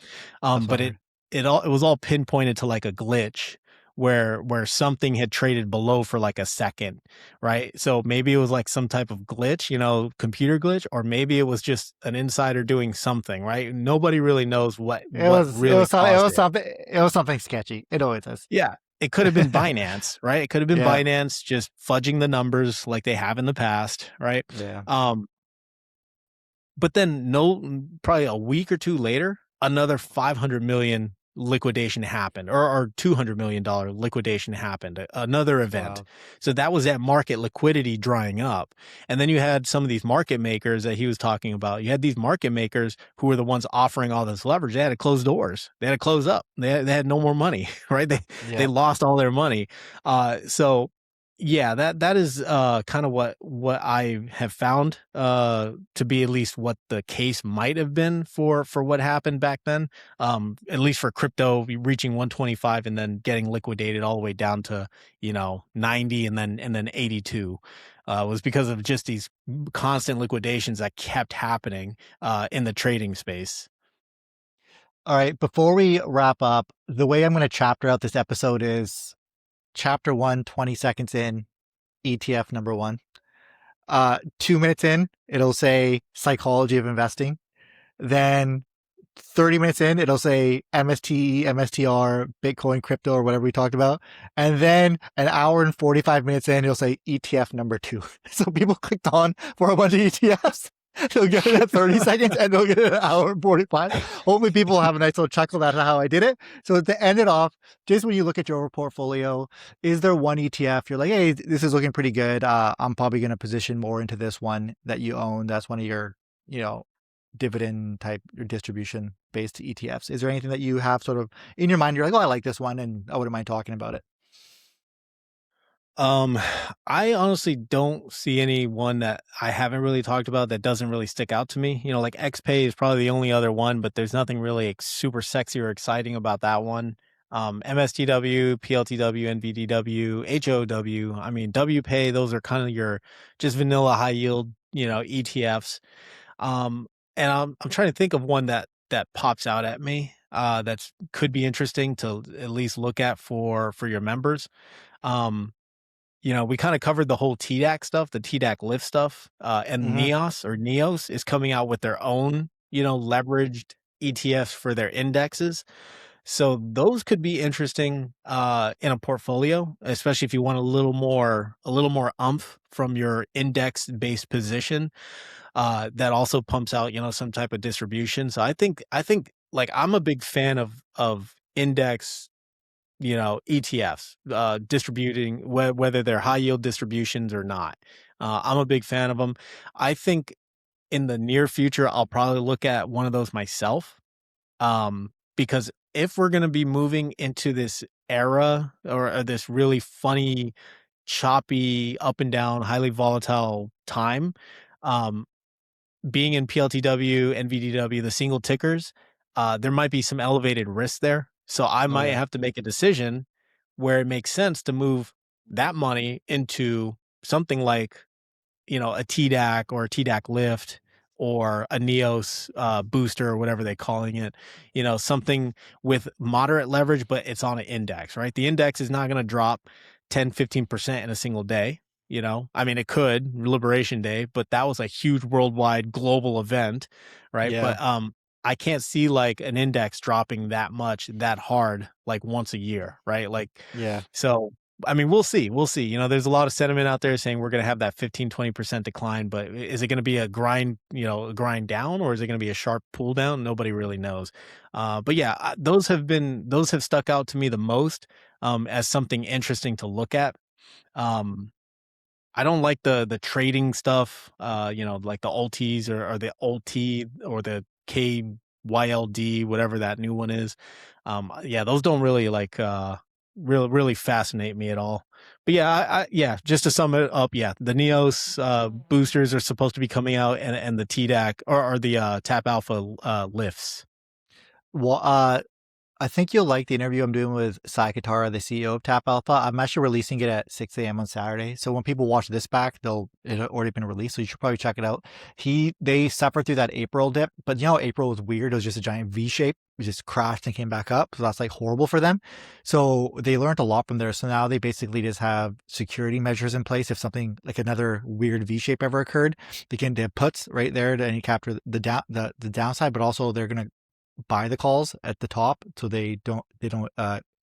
that's what But I it heard. it was all pinpointed to, like, a glitch where something had traded below for like a second, right? So maybe it was like some type of glitch, computer glitch, or maybe it was just an insider doing something, right? Nobody really knows what It what was it really was some- it caused was it. something it was something sketchy. It always is. Yeah, it could have been Binance, right? It could have been Yeah, Binance just fudging the numbers like they have in the past, right? yeah. Um, but then, probably a week or two later, another 500 million liquidation happened, or $200 million liquidation happened, another It's event. wild. So that was that market liquidity drying up. And then you had some of these market makers that he was talking about. You had these market makers who were the ones offering all this leverage. They had to close doors. They had to close up. They had no more money, right? They Yeah. lost all their money. So yeah, that is kind of what I have found to be at least what the case might have been for what happened back then. At least for crypto reaching 125 and then getting liquidated all the way down to 90 and then 82, was because of just these constant liquidations that kept happening in the trading space. All right. Before we wrap up, the way I'm going to chapter out this episode is chapter one, 20 seconds in, ETF number one. 2 minutes in, it'll say psychology of investing. Then 30 minutes in, it'll say MSTE, MSTR, Bitcoin, crypto, or whatever we talked about. And then an hour and 45 minutes in, it'll say ETF number two. So people clicked on for a bunch of ETFs. They'll get it at 30 seconds and they'll get it at an hour and 45. Hopefully people have a nice little chuckle at how I did it. So to end it off, just when you look at your portfolio, is there one ETF you're like, hey, this is looking pretty good. I'm probably going to position more into this one that you own. That's one of your, you know, dividend type or distribution based ETFs. Is there anything that you have sort of in your mind? You're like, oh, I like this one and I wouldn't mind talking about it. Um, I honestly don't see any one that I haven't really talked about that doesn't really stick out to me. Like XPay is probably the only other one, but there's nothing really super sexy or exciting about that one. MSTW, PLTW, NVDW, HOW. I mean, WPay, those are kind of your just vanilla high yield, ETFs. Um, and I'm trying to think of one that pops out at me. That's could be interesting to at least look at for your members. Um, we kind of covered the whole TDAC stuff, the TDAC lift stuff, and Mm-hmm. Neos is coming out with their own, leveraged ETFs for their indexes. So those could be interesting in a portfolio, especially if you want a little more umph from your index based position. That also pumps out, some type of distribution. So I think like I'm a big fan of index, ETFs, distributing, whether they're high yield distributions or not. I'm a big fan of them. I think in the near future, I'll probably look at one of those myself. Because if we're going to be moving into this era, or this really funny, choppy, up and down, highly volatile time, um, being in PLTW, NVDW, the single tickers, there might be some elevated risk there. So I Oh might yeah. have to make a decision where it makes sense to move that money into something like, a TDAC or a TDAC lift or a NEOS booster or whatever they're calling it, something with moderate leverage, but it's on an index, right? The index is not going to drop 10, 15% in a single day. I mean, it could Liberation Day, but that was a huge worldwide global event, right? Yeah. But I can't see like an index dropping that much, that hard, like once a year, right? Like, Yeah. so I mean, we'll see. We'll see. There's a lot of sentiment out there saying we're going to have that 15, 20% decline, but is it going to be a grind, a grind down, or is it going to be a sharp pull down? Nobody really knows. But yeah, those have stuck out to me the most, as something interesting to look at. I don't like the trading stuff, like the ultis or the ulti or the KYLD, whatever that new one is. Yeah, those don't really like really fascinate me at all. But yeah, yeah, just to sum it up, yeah, the Neos boosters are supposed to be coming out, and the TDAC or the Tap Alpha lifts. Well, I think you'll like the interview I'm doing with Sai Katara, the CEO of Tap Alpha. I'm actually releasing it at 6 a.m. on Saturday. So when people watch this back, it had already been released. So you should probably check it out. They suffered through that April dip, but April was weird. It was just a giant V shape. It just crashed and came back up. So that's like horrible for them. So they learned a lot from there. So now they basically just have security measures in place. If something like another weird V shape ever occurred, they have puts right there to capture the downside, but also they're going to buy the calls at the top so they don't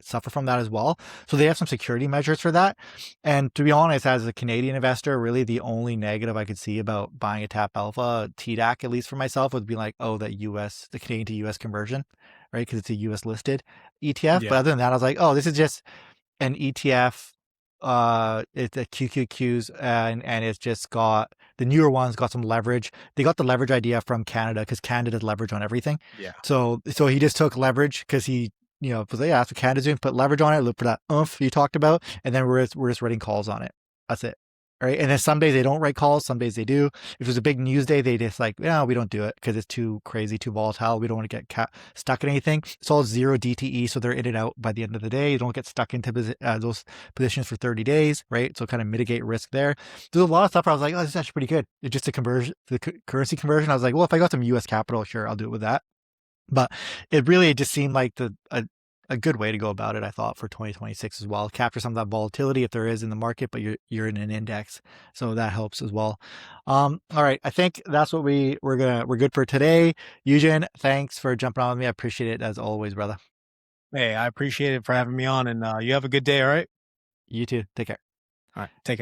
suffer from that as well. So they have some security measures for that. And to be honest, as a Canadian investor, really the only negative I could see about buying a Tap Alpha TDAC, at least for myself, would be like, the Canadian to US conversion, right? Because it's a US listed ETF. But Yeah, other than that, I was like, oh, this is just an ETF. It's a QQQs, and it's just got the newer ones got some leverage. They got the leverage idea from Canada because Canada's leverage on everything. yeah. So he just took leverage because he was like, yeah, that's what Canada's doing. Put leverage on it. Look for that oomph you talked about, and then we're just writing calls on it. That's it. Right. And then some days they don't write calls. Some days they do. If there's a big news day, they just like, no, we don't do it because it's too crazy, too volatile. We don't want to get stuck in anything. It's all zero DTE. So they're in and out by the end of the day. You don't get stuck into those positions for 30 days. Right. So kind of mitigate risk there. There's a lot of stuff where I was like, oh, this is actually pretty good. It's just a conversion, the currency conversion. I was like, well, if I got some US capital, sure, I'll do it with that. But it really just seemed like a good way to go about it, I thought, for 2026 as well. Capture some of that volatility if there is in the market, but you're in an index, so that helps as well. All right, I think that's what we're good for today. Yujin, thanks for jumping on with me. I appreciate it as always, brother. Hey, I appreciate it for having me on, and you have a good day. All right. You too. Take care. All right. Take care.